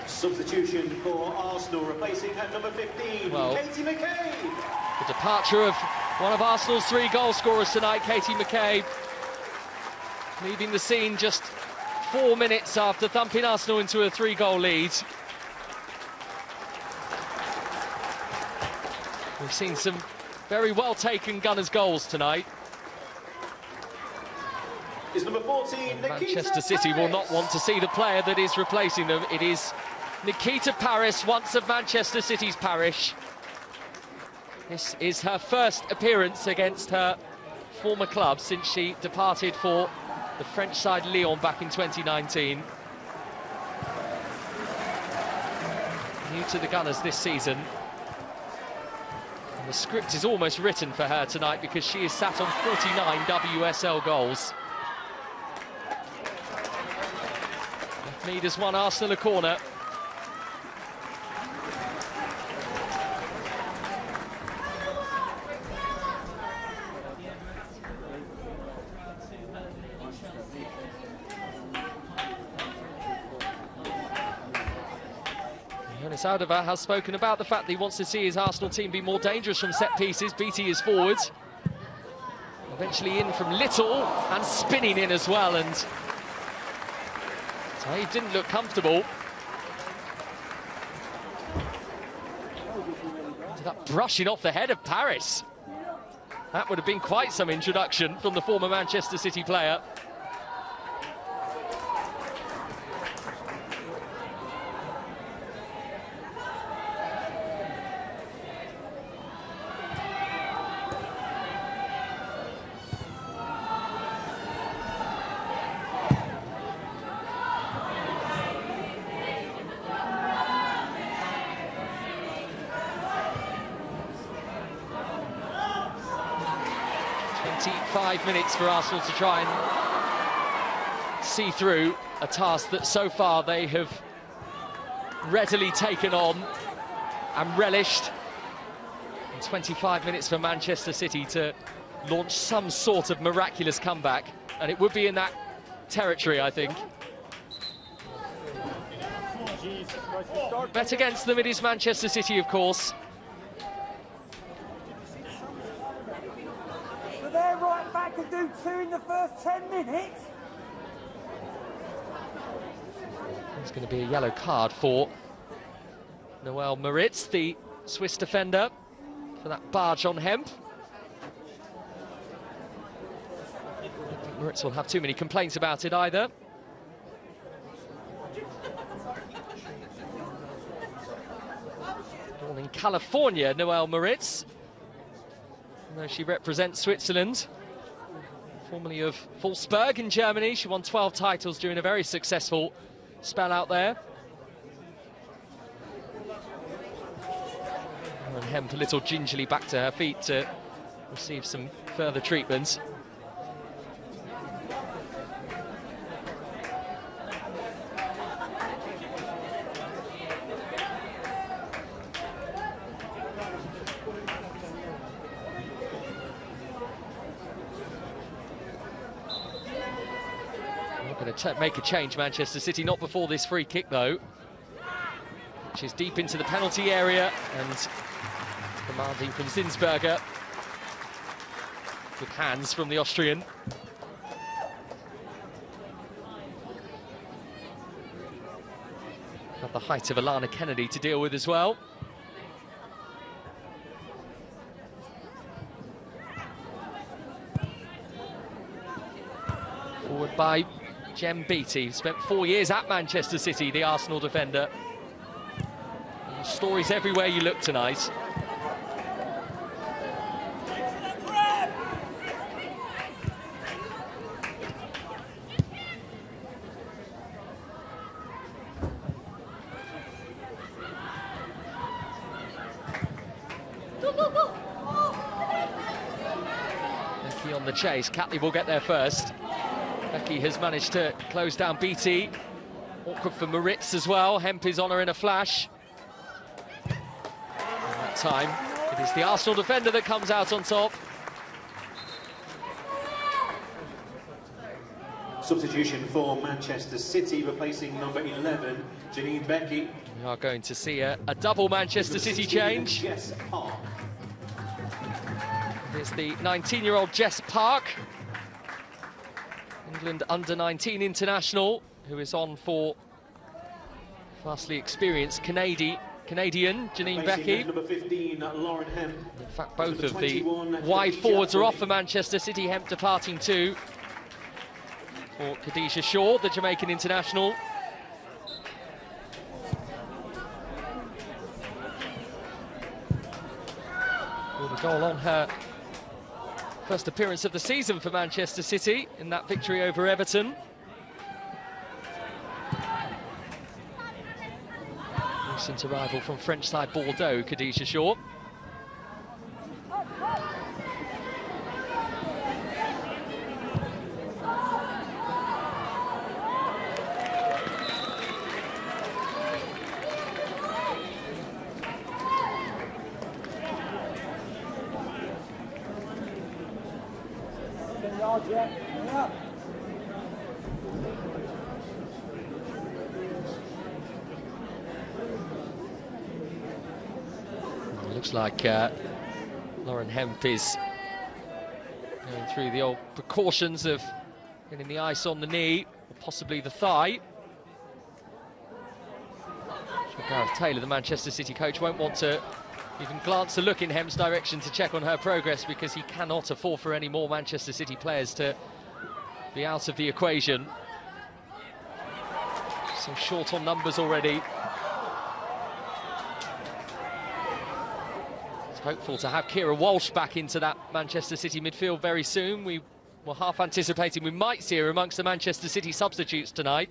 Substitution for Arsenal, replacing at number 15, well, Katie McCabe. The departure of one of Arsenal's 3 goal scorers tonight, Katie McCabe, leaving the scene just 4 minutes after thumping Arsenal into a 3-goal lead. We've seen some very well-taken Gunners goals tonight. Is number 14, Manchester City will not want to see the player that is replacing them. It is Nikita Parris, once of Manchester City's parish. This is her first appearance against her former club since she departed for the French side Lyon back in 2019. New to the Gunners this season. And the script is almost written for her tonight because she is sat on 49 WSL goals. Mead has won Arsenal a corner. Jonas Alderweireld has spoken about the fact that he wants to see his Arsenal team be more dangerous from set pieces, beating his forwards. Eventually in from Little and spinning in as well, and so he didn't look comfortable. Ended up brushing off the head of Parris. That would have been quite some introduction from the former Manchester City player. Minutes for Arsenal to try and see through a task that so far they have readily taken on and relished. And 25 minutes for Manchester City to launch some sort of miraculous comeback, and it would be in that territory, I think. Bet against them, it is Manchester City, of course. They're right back to do 2 in the first 10 minutes. There's going to be a yellow card for Noelle Moritz, the Swiss defender, for that barge on Hemp. I don't think Moritz will have too many complaints about it either. Born in California, Noelle Moritz. Though she represents Switzerland, formerly of Wolfsburg in Germany. She won 12 titles during a very successful spell out there. And Hemp a little gingerly back to her feet to receive some further treatment. Going to make a change, Manchester City, not before this free kick though, which is deep into the penalty area and commanding from Zinsberger. Good hands from the Austrian. Got the height of Alana Kennedy to deal with as well. Forward by Jem Beattie, spent 4 years at Manchester City, the Arsenal defender. And stories everywhere you look tonight. Becky on the chase, Catley will get there first. Becky has managed to close down Beattie. Awkward for Moritz as well. Hemp is on her in a flash. And that time, it is the Arsenal defender that comes out on top. Substitution for Manchester City, replacing number 11, Janine Becky. We are going to see a double Manchester City change. Jess Park. It's the 19-year-old Jess Park, England under-19 international, who is on for vastly experienced Canadian Janine Becky. Number 15, Lauren Hemp. In fact, both of the wide forwards are off for Manchester City. Hemp departing too for Khadijah Shaw, the Jamaican international. With a goal on her first appearance of the season for Manchester City in that victory over Everton. Recent arrival from French side Bordeaux, Khadijah Shaw. It looks like Lauren Hemp is going through the old precautions of getting the ice on the knee, or possibly the thigh. Sure, Gareth Taylor, the Manchester City coach, won't want to even glance a look in Hemp's direction to check on her progress, because he cannot afford for any more Manchester City players to be out of the equation. So short on numbers already. Hopeful to have Kira Walsh back into that Manchester City midfield very soon. We were half anticipating we might see her amongst the Manchester City substitutes tonight.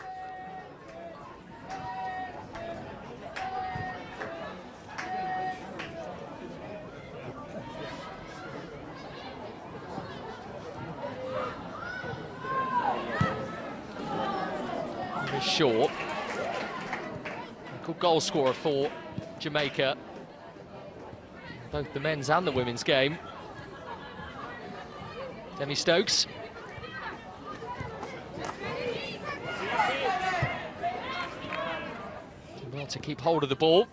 Short, goal scorer for Jamaica, both the men's and the women's game. Demi Stokes. Well to keep hold of the ball.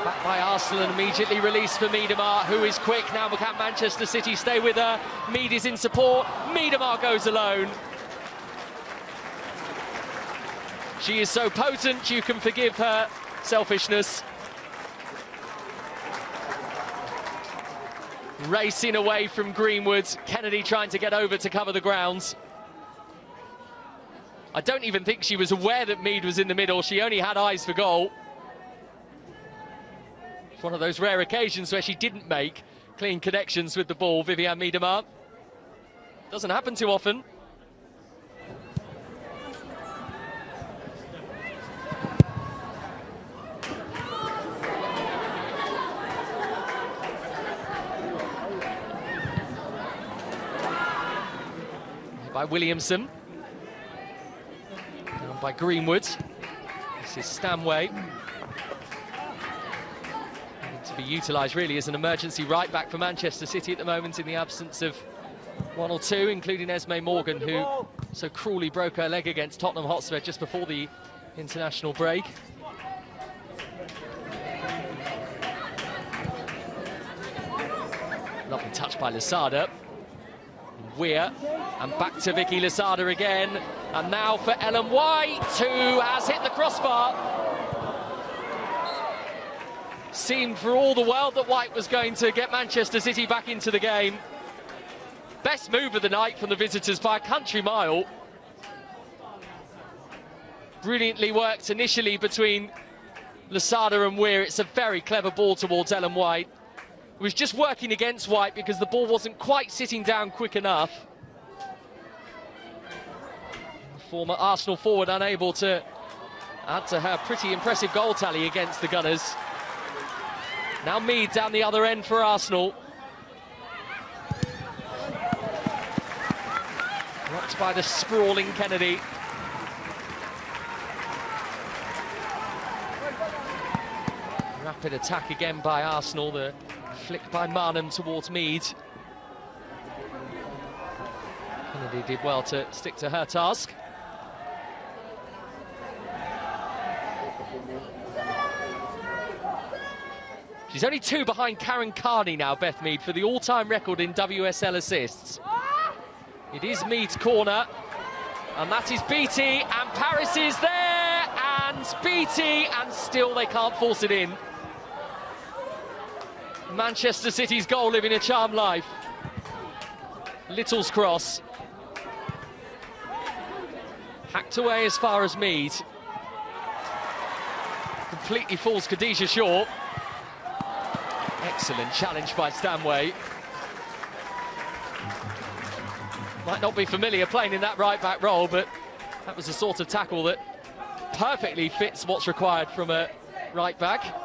Back by Arsenal and immediately released for Miedemar, who is quick. Now can Manchester City stay with her? Mead is in support. Miedemar goes alone. She is so potent, you can forgive her selfishness. Racing away from Greenwood. Kennedy trying to get over to cover the grounds. I don't even think she was aware that Mead was in the middle. She only had eyes for goal. It's one of those rare occasions where she didn't make clean connections with the ball, Vivianne Miedemar. Doesn't happen too often. By Williamson. Down by Greenwood. This is Stanway. To be utilised really as an emergency right back for Manchester City at the moment, in the absence of one or two, including Esme Morgan, who so cruelly broke her leg against Tottenham Hotspur just before the international break. Lovely touch by Lasada. Weir, and back to Vicky Lozada again, and now for Ellen White, who has hit the crossbar. Seemed for all the world that White was going to get Manchester City back into the game. Best move of the night from the visitors by a country mile. Brilliantly worked initially between Lozada and Weir. It's a very clever ball towards Ellen White. It was just working against White because the ball wasn't quite sitting down quick enough. Former Arsenal forward unable to add to her pretty impressive goal tally against the Gunners. Now Mead down the other end for Arsenal. Blocked by the sprawling Kennedy. Rapid attack again by Arsenal, the flick by Marnham towards Mead. Kennedy did well to stick to her task. She's only 2 behind Karen Carney now, Beth Mead, for the all-time record in WSL assists. It is Mead's corner, and that is Beattie, and Paris is there, and Beattie, and still they can't force it in. Manchester City's goal living a charmed life. Little's cross. Hacked away as far as Mead. Completely falls Khadija short. Excellent challenge by Stanway. Might not be familiar playing in that right-back role, but that was the sort of tackle that perfectly fits what's required from a right-back.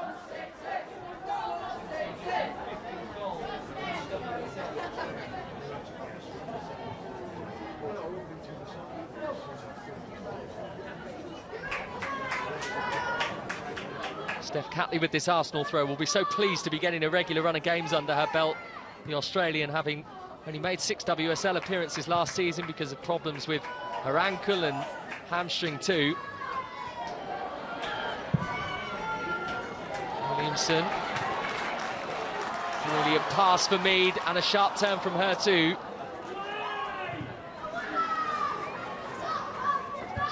Steph Catley with this Arsenal throw will be so pleased to be getting a regular run of games under her belt. The Australian having only made 6 WSL appearances last season because of problems with her ankle and hamstring too. Williamson. Brilliant pass for Mead and a sharp turn from her too.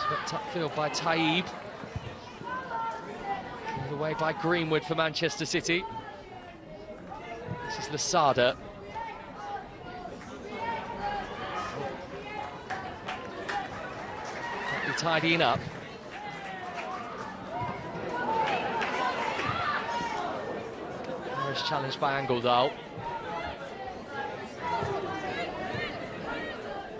Swept upfield by Taib. Away by Greenwood for Manchester City. This is Lozada. Tidying up. Nice challenge by Angeldal.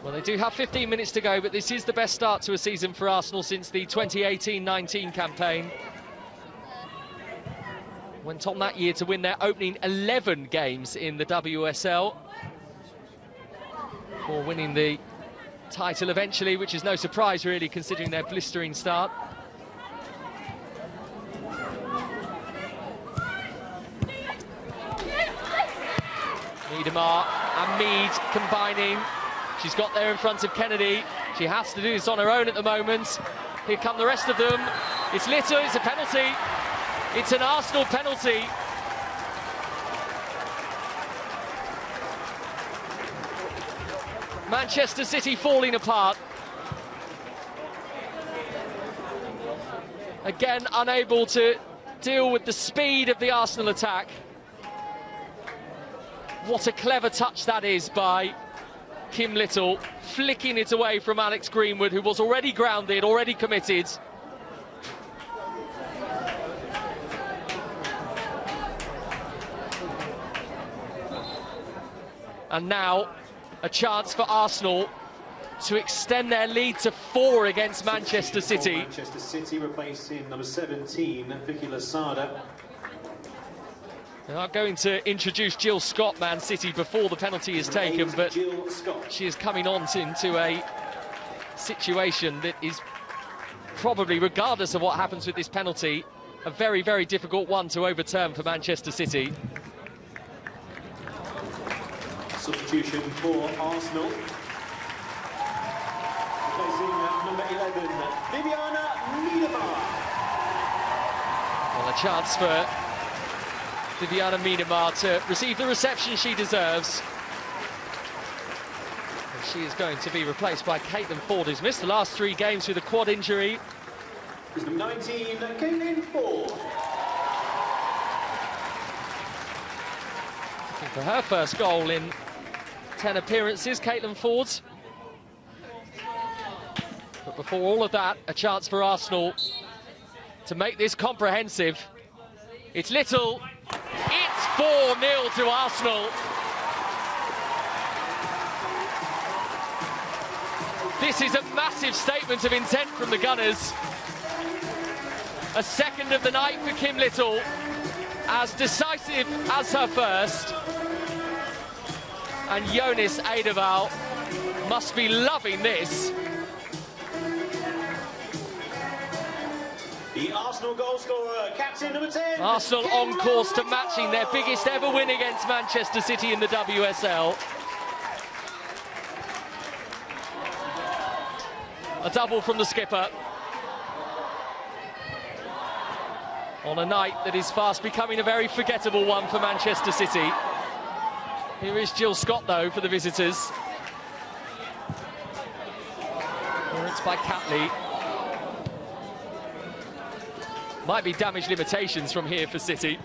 Well, they do have 15 minutes to go, but this is the best start to a season for Arsenal since the 2018-19 campaign. Went on that year to win their opening 11 games in the WSL. Before winning the title eventually, which is no surprise really considering their blistering start. Miedemar and Mead combining. She's got there in front of Kennedy. She has to do this on her own at the moment. Here come the rest of them. It's Little, it's a penalty. It's an Arsenal penalty. Manchester City falling apart. Again, unable to deal with the speed of the Arsenal attack. What a clever touch that is by Kim Little, flicking it away from Alex Greenwood, who was already grounded, already committed. And now a chance for Arsenal to extend their lead to 4 against Manchester City. Manchester City replacing number 17, Vicky Lozada. They are going to introduce Jill Scott, Man City, before the penalty is taken, but she is coming on into a situation that is probably, regardless of what happens with this penalty, a very, very difficult one to overturn for Manchester City. Substitution for Arsenal. Replacing number 11, Viviana Miedemar. Well, a chance for Viviana Miedemar to receive the reception she deserves. She is going to be replaced by Caitlin Ford, who's missed the last 3 games with a quad injury. Is number 19, Caitlin Ford. For her first goal in 10 appearances, Caitlin Ford. But before all of that, a chance for Arsenal to make this comprehensive. It's Little. It's 4-0 to Arsenal. This is a massive statement of intent from the Gunners. A second of the night for Kim Little, as decisive as her first. And Jonas Eidevall must be loving this. The Arsenal goal scorer, captain number 10. Arsenal on course to matching their biggest ever win against Manchester City in the WSL. A double from the skipper. On a night that is fast becoming a very forgettable one for Manchester City. Here is Jill Scott, though, for the visitors. Clearance by Catley. Might be damage limitations from here for City.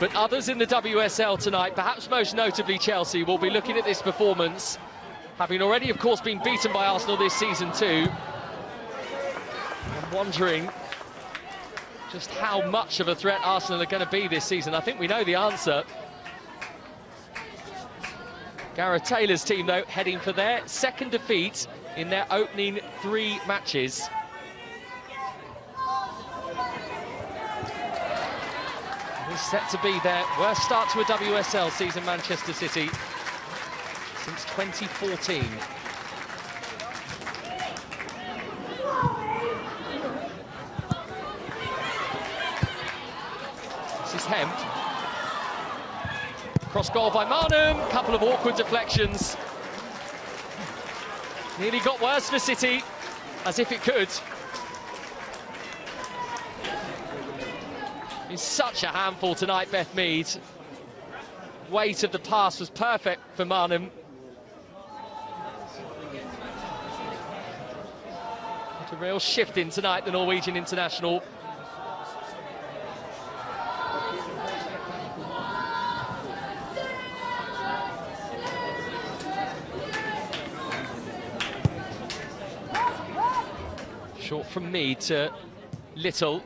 But others in the WSL tonight, perhaps most notably Chelsea, will be looking at this performance, having already, of course, been beaten by Arsenal this season too, and wondering just how much of a threat Arsenal are going to be this season. I think we know the answer. Gareth Taylor's team, though, heading for their second defeat in their opening 3 matches. This is set to be their worst start to a WSL season, Manchester City, since 2014. This is Hemp. Cross goal by Marnham, couple of awkward deflections. Nearly got worse for City, as if it could. He's such a handful tonight, Beth Mead. Weight of the pass was perfect for Marnham. A real shift in tonight, the Norwegian international. Short from Mead to Little.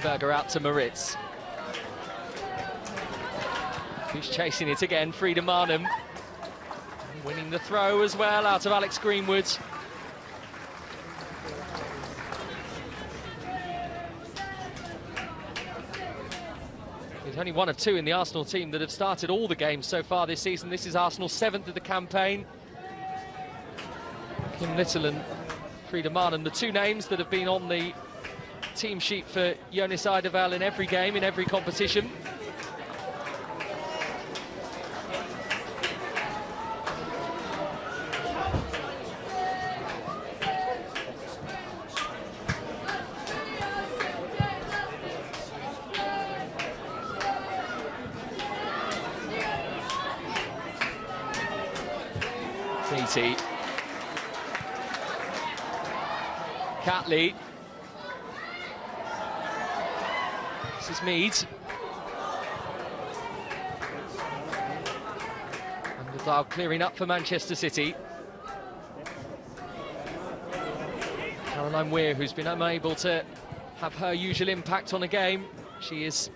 Berger out to Moritz. Who's chasing it again? Frida Marnham. Winning the throw as well out of Alex Greenwood. He's only one of 2 in the Arsenal team that have started all the games so far this season. This is Arsenal's 7th of the campaign. Kim Little and Frida Marnham, the 2 names that have been on the team sheet for Jonas Eidevall in every game, in every competition. TT. Catley. This is Mead. And the dial clearing up for Manchester City. Caroline Weir, who's been unable to have her usual impact on a game. She is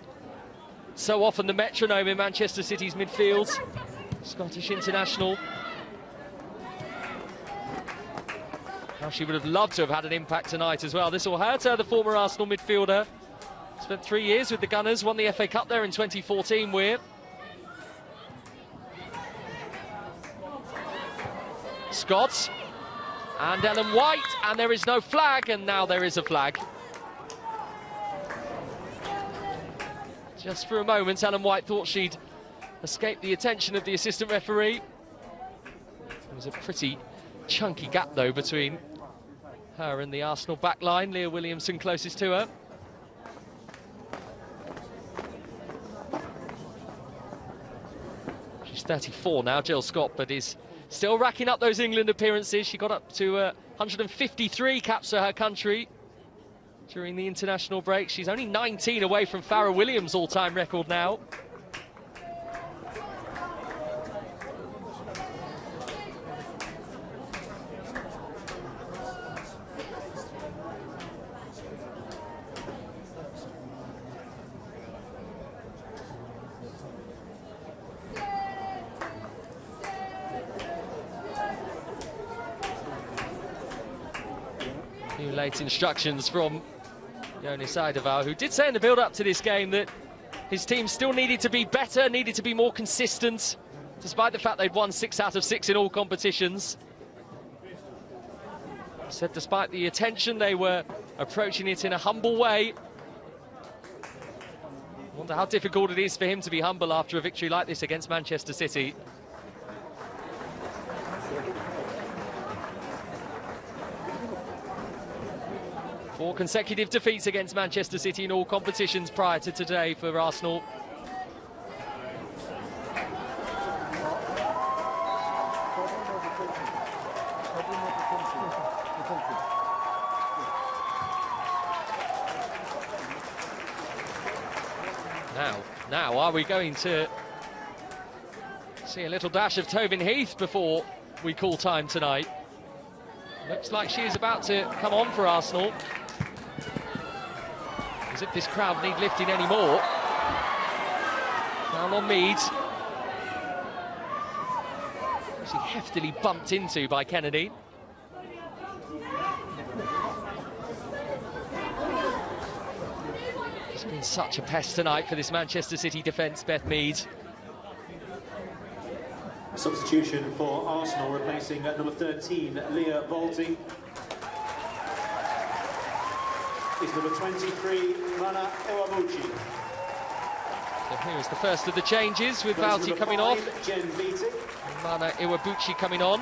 so often the metronome in Manchester City's midfield. Scottish international. Now she would have loved to have had an impact tonight as well. This will hurt her, the former Arsenal midfielder. Spent 3 years with the Gunners, won the FA Cup there in 2014, Weir. Scott and Ellen White, and there is no flag, and now there is a flag. Just for a moment, Ellen White thought she'd escaped the attention of the assistant referee. There was a pretty chunky gap, though, between her and the Arsenal back line. Leah Williamson closest to her. She's 34 now, Jill Scott, but is still racking up those England appearances. She got up to 153 caps for her country during the international break. She's only 19 away from Farrah Williams' all-time record now. Few late instructions from Jonas Eideval, who did say in the build-up to this game that his team still needed to be better, needed to be more consistent, despite the fact they'd won 6 out of 6 in all competitions. He said despite the attention, they were approaching it in a humble way. I wonder how difficult it is for him to be humble after a victory like this against Manchester City. Four consecutive defeats against Manchester City in all competitions prior to today for Arsenal. Now, are we going to see a little dash of Tobin Heath before we call time tonight? Looks like she is about to come on for Arsenal. As if this crowd need lifting anymore. Down on Mead. Actually heftily bumped into by Kennedy. It's been such a pest tonight for this Manchester City defence, Beth Mead. Substitution for Arsenal, replacing number 13, Leah Volti. Is number 23, Mana Iwabuchi. So here is the first of the changes, with Volti coming off. Mana Iwabuchi coming on.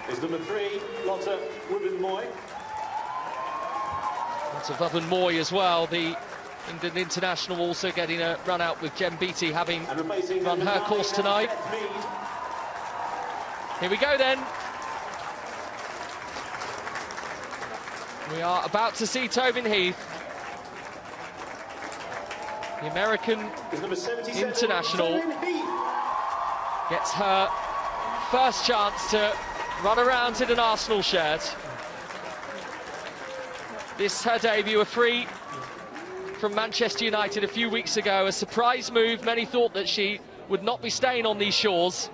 Is number 3, Lotte Wubben-Moy. Lotte Wubben-Moy as well, the England international, also getting a run out with Jem Beattie having run her course tonight. Here we go then. We are about to see Tobin Heath, the American international, gets her first chance to run around in an Arsenal shirt. This her debut, a free from Manchester United a few weeks ago, a surprise move. Many thought that she would not be staying on these shores.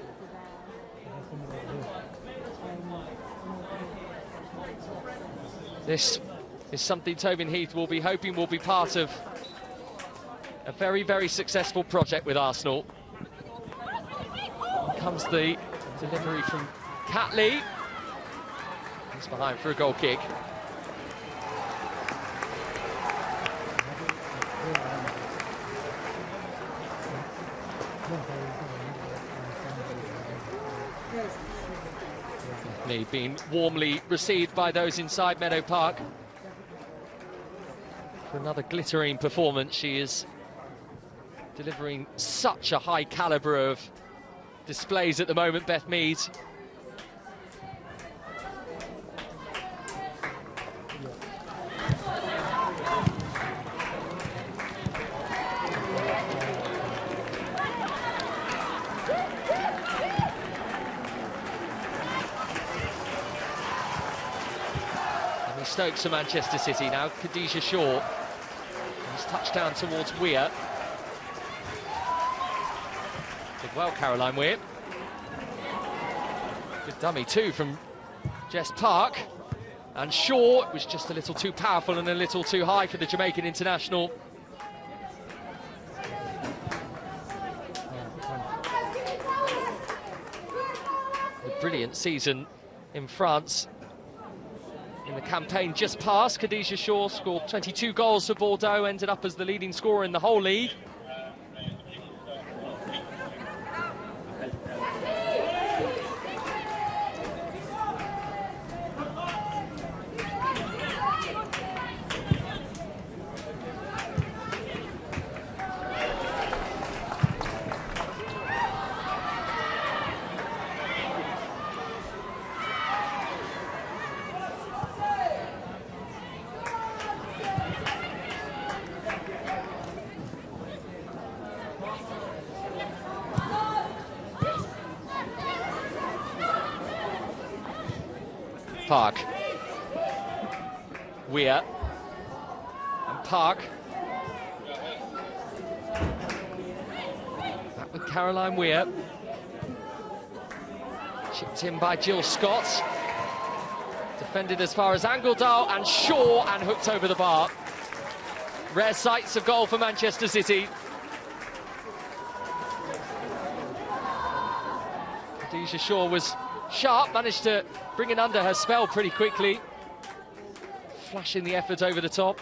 This is something Tobin Heath will be hoping will be part of a very, very successful project with Arsenal. Here comes the delivery from Catley. He's behind for a goal kick. Being warmly received by those inside Meadow Park. For another glittering performance, she is delivering such a high calibre of displays at the moment, Beth Mead. Stokes to Manchester City now. Khadijah Shaw. He's touched down towards Weir. Did well, Caroline Weir. Good dummy too from Jess Park. And Shaw was just a little too powerful and a little too high for the Jamaican international. A brilliant season in France. In the campaign just past, Khadijah Shaw scored 22 goals for Bordeaux, ended up as the leading scorer in the whole league. Park. Weir. And Park. Back with Caroline Weir. Chipped in by Jill Scott. Defended as far as Angledahl and Shaw, and hooked over the bar. Rare sights of goal for Manchester City. Khadija Shaw was sharp, managed to bring it under her spell pretty quickly. Flashing the effort over the top.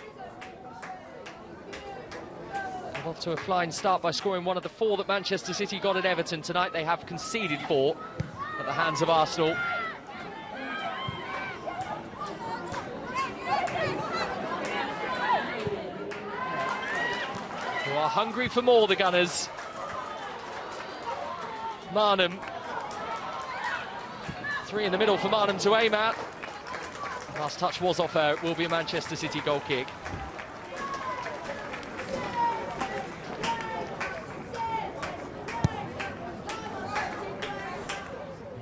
Got off to a flying start by scoring one of the 4 that Manchester City got at Everton tonight. They have conceded 4 at the hands of Arsenal. Who are hungry for more, the Gunners. Marnham. 3 in the middle for Marnham to aim at. Last touch was off her. It will be a Manchester City goal kick.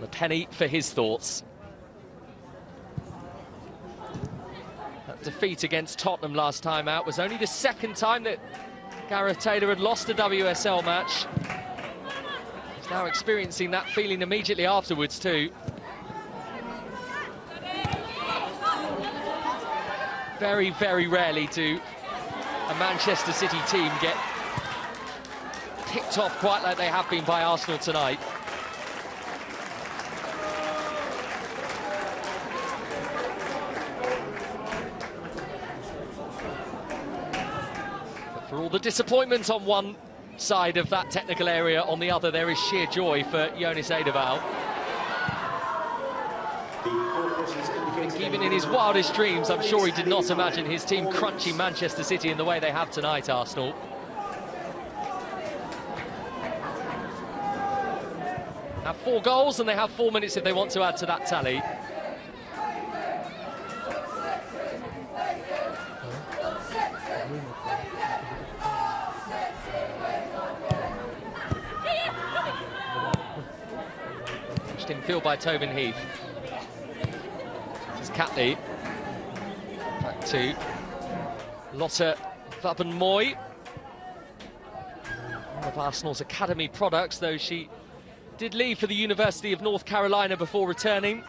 The penny for his thoughts. That defeat against Tottenham last time out was only the 2nd time that Gareth Taylor had lost a WSL match. He's now experiencing that feeling immediately afterwards too. Very, very rarely do a Manchester City team get picked off quite like they have been by Arsenal tonight. But for all the disappointment on one side of that technical area, on the other there is sheer joy for Jonas Eidevall. Even in his wildest dreams, I'm sure he did not imagine his team crunching Manchester City in the way they have tonight, Arsenal. Have 4 goals and they have 4 minutes if they want to add to that tally. Pushed in field by Tobin Heath. Catley. Back to Lotte Vaben-Moy. One of Arsenal's academy products, though she did leave for the University of North Carolina before returning.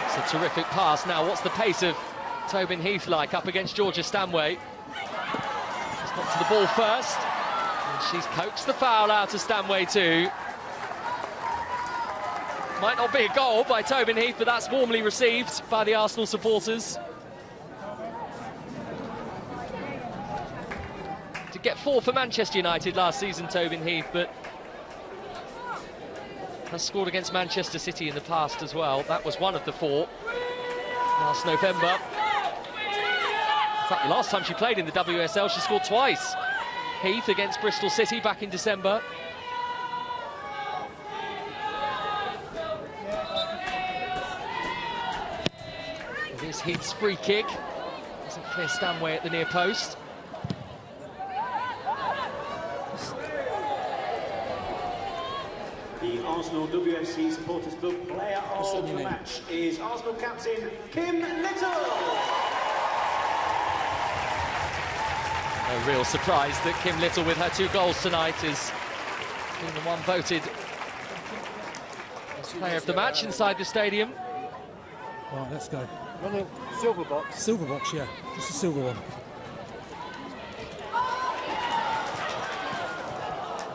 It's a terrific pass. Now, what's the pace of Tobin Heath like up against Georgia Stanway? She's got to the ball first. And she's coaxed the foul out of Stanway too. Might not be a goal by Tobin Heath, but that's warmly received by the Arsenal supporters. To get 4 for Manchester United last season, Tobin Heath, but has scored against Manchester City in the past as well. That was one of the 4 last November. In fact, the last time she played in the WSL, she scored twice. Heath against Bristol City back in December. Here's Heath's free kick. Doesn't clear Stanway at the near post. The Arsenal WFC Supporters Club player of the match is Arsenal captain Kim Little. A real surprise that Kim Little, with her 2 goals tonight, is being the one voted player of the match inside the stadium. Right, let's go. On a silver box. Silver box, yeah. Just a silver one.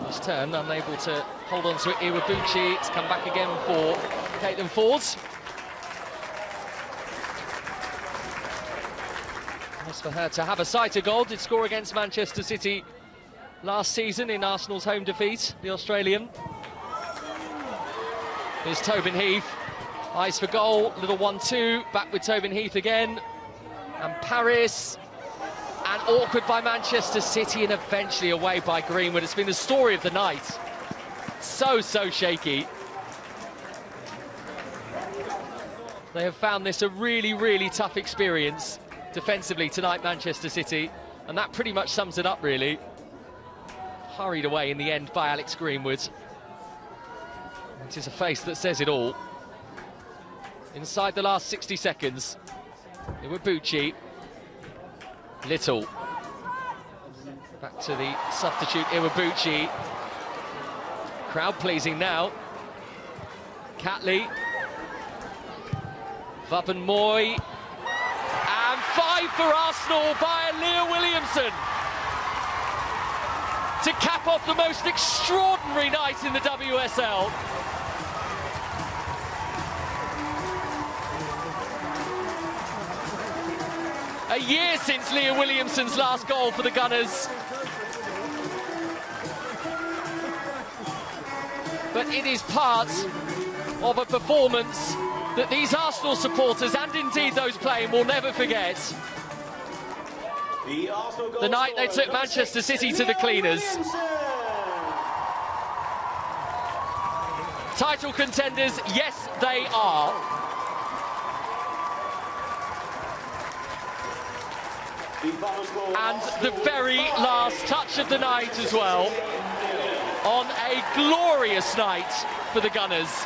This turn, unable to hold on to it. Iwabuchi, it's come back again for Caitlin Fords. Nice for her to have a sighter goal. Did score against Manchester City last season in Arsenal's home defeat, the Australian. Here's Tobin Heath. Eyes for goal, little 1-2, back with Tobin Heath again. And Paris, and awkward by Manchester City, and eventually away by Greenwood. It's been the story of the night. So shaky. They have found this a really, really tough experience defensively tonight, Manchester City, and that pretty much sums it up, really. Hurried away in the end by Alex Greenwood. It is a face that says it all. Inside the last 60 seconds, Iwabuchi. Little. Back to the substitute Iwabuchi. Crowd pleasing now. Catley. Vabenmoy. And 5 for Arsenal by Leah Williamson. To cap off the most extraordinary night in the WSL. A year since Leah Williamson's last goal for the Gunners. But it is part of a performance that these Arsenal supporters, and indeed those playing, will never forget. The night they took Manchester City to the cleaners. Title contenders, yes they are. And the very last touch of the night as well, on a glorious night for the Gunners.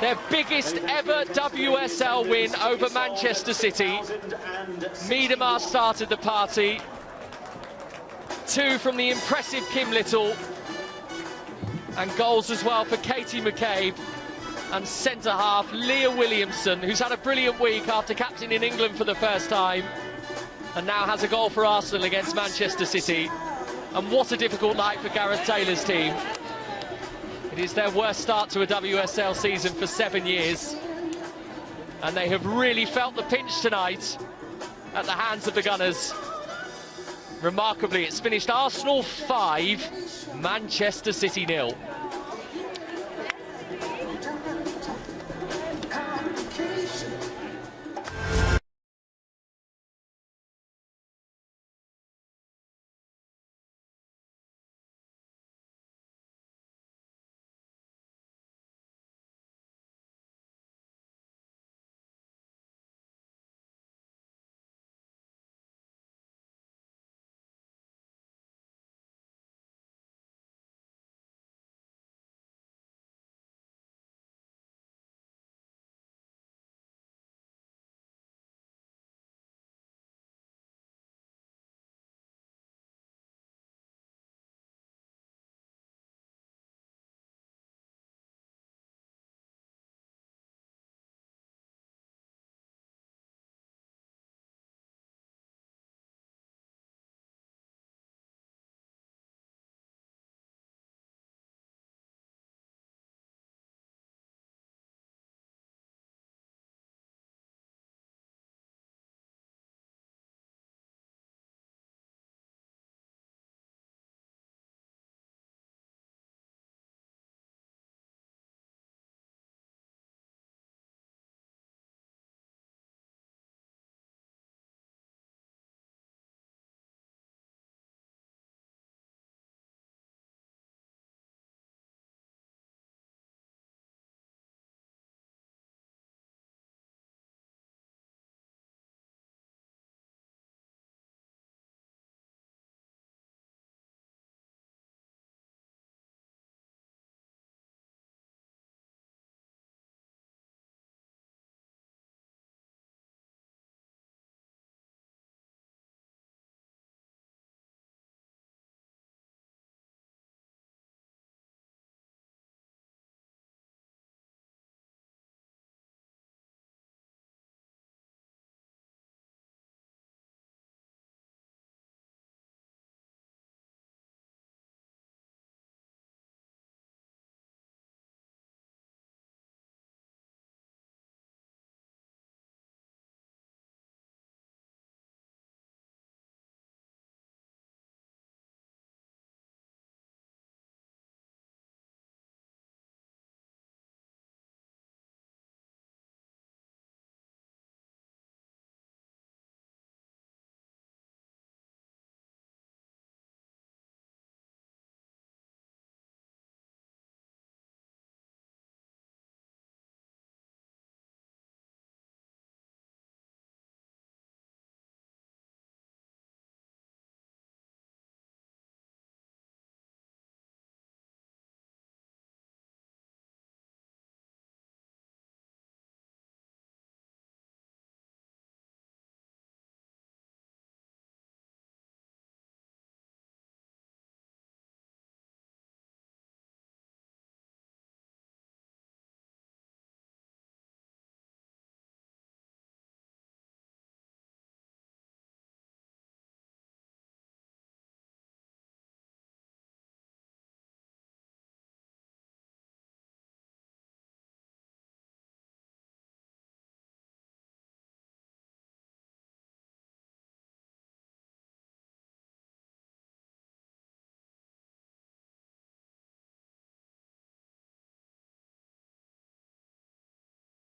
Their biggest ever WSL win over Manchester City. Miedema started the party. 2 from the impressive Kim Little. And goals as well for Katie McCabe. And centre-half Leah Williamson, who's had a brilliant week after captaining England for the first time. And now has a goal for Arsenal against Manchester City. And what a difficult night for Gareth Taylor's team. It is their worst start to a WSL season for 7 years. And they have really felt the pinch tonight at the hands of the Gunners. Remarkably, it's finished Arsenal 5, Manchester City 0.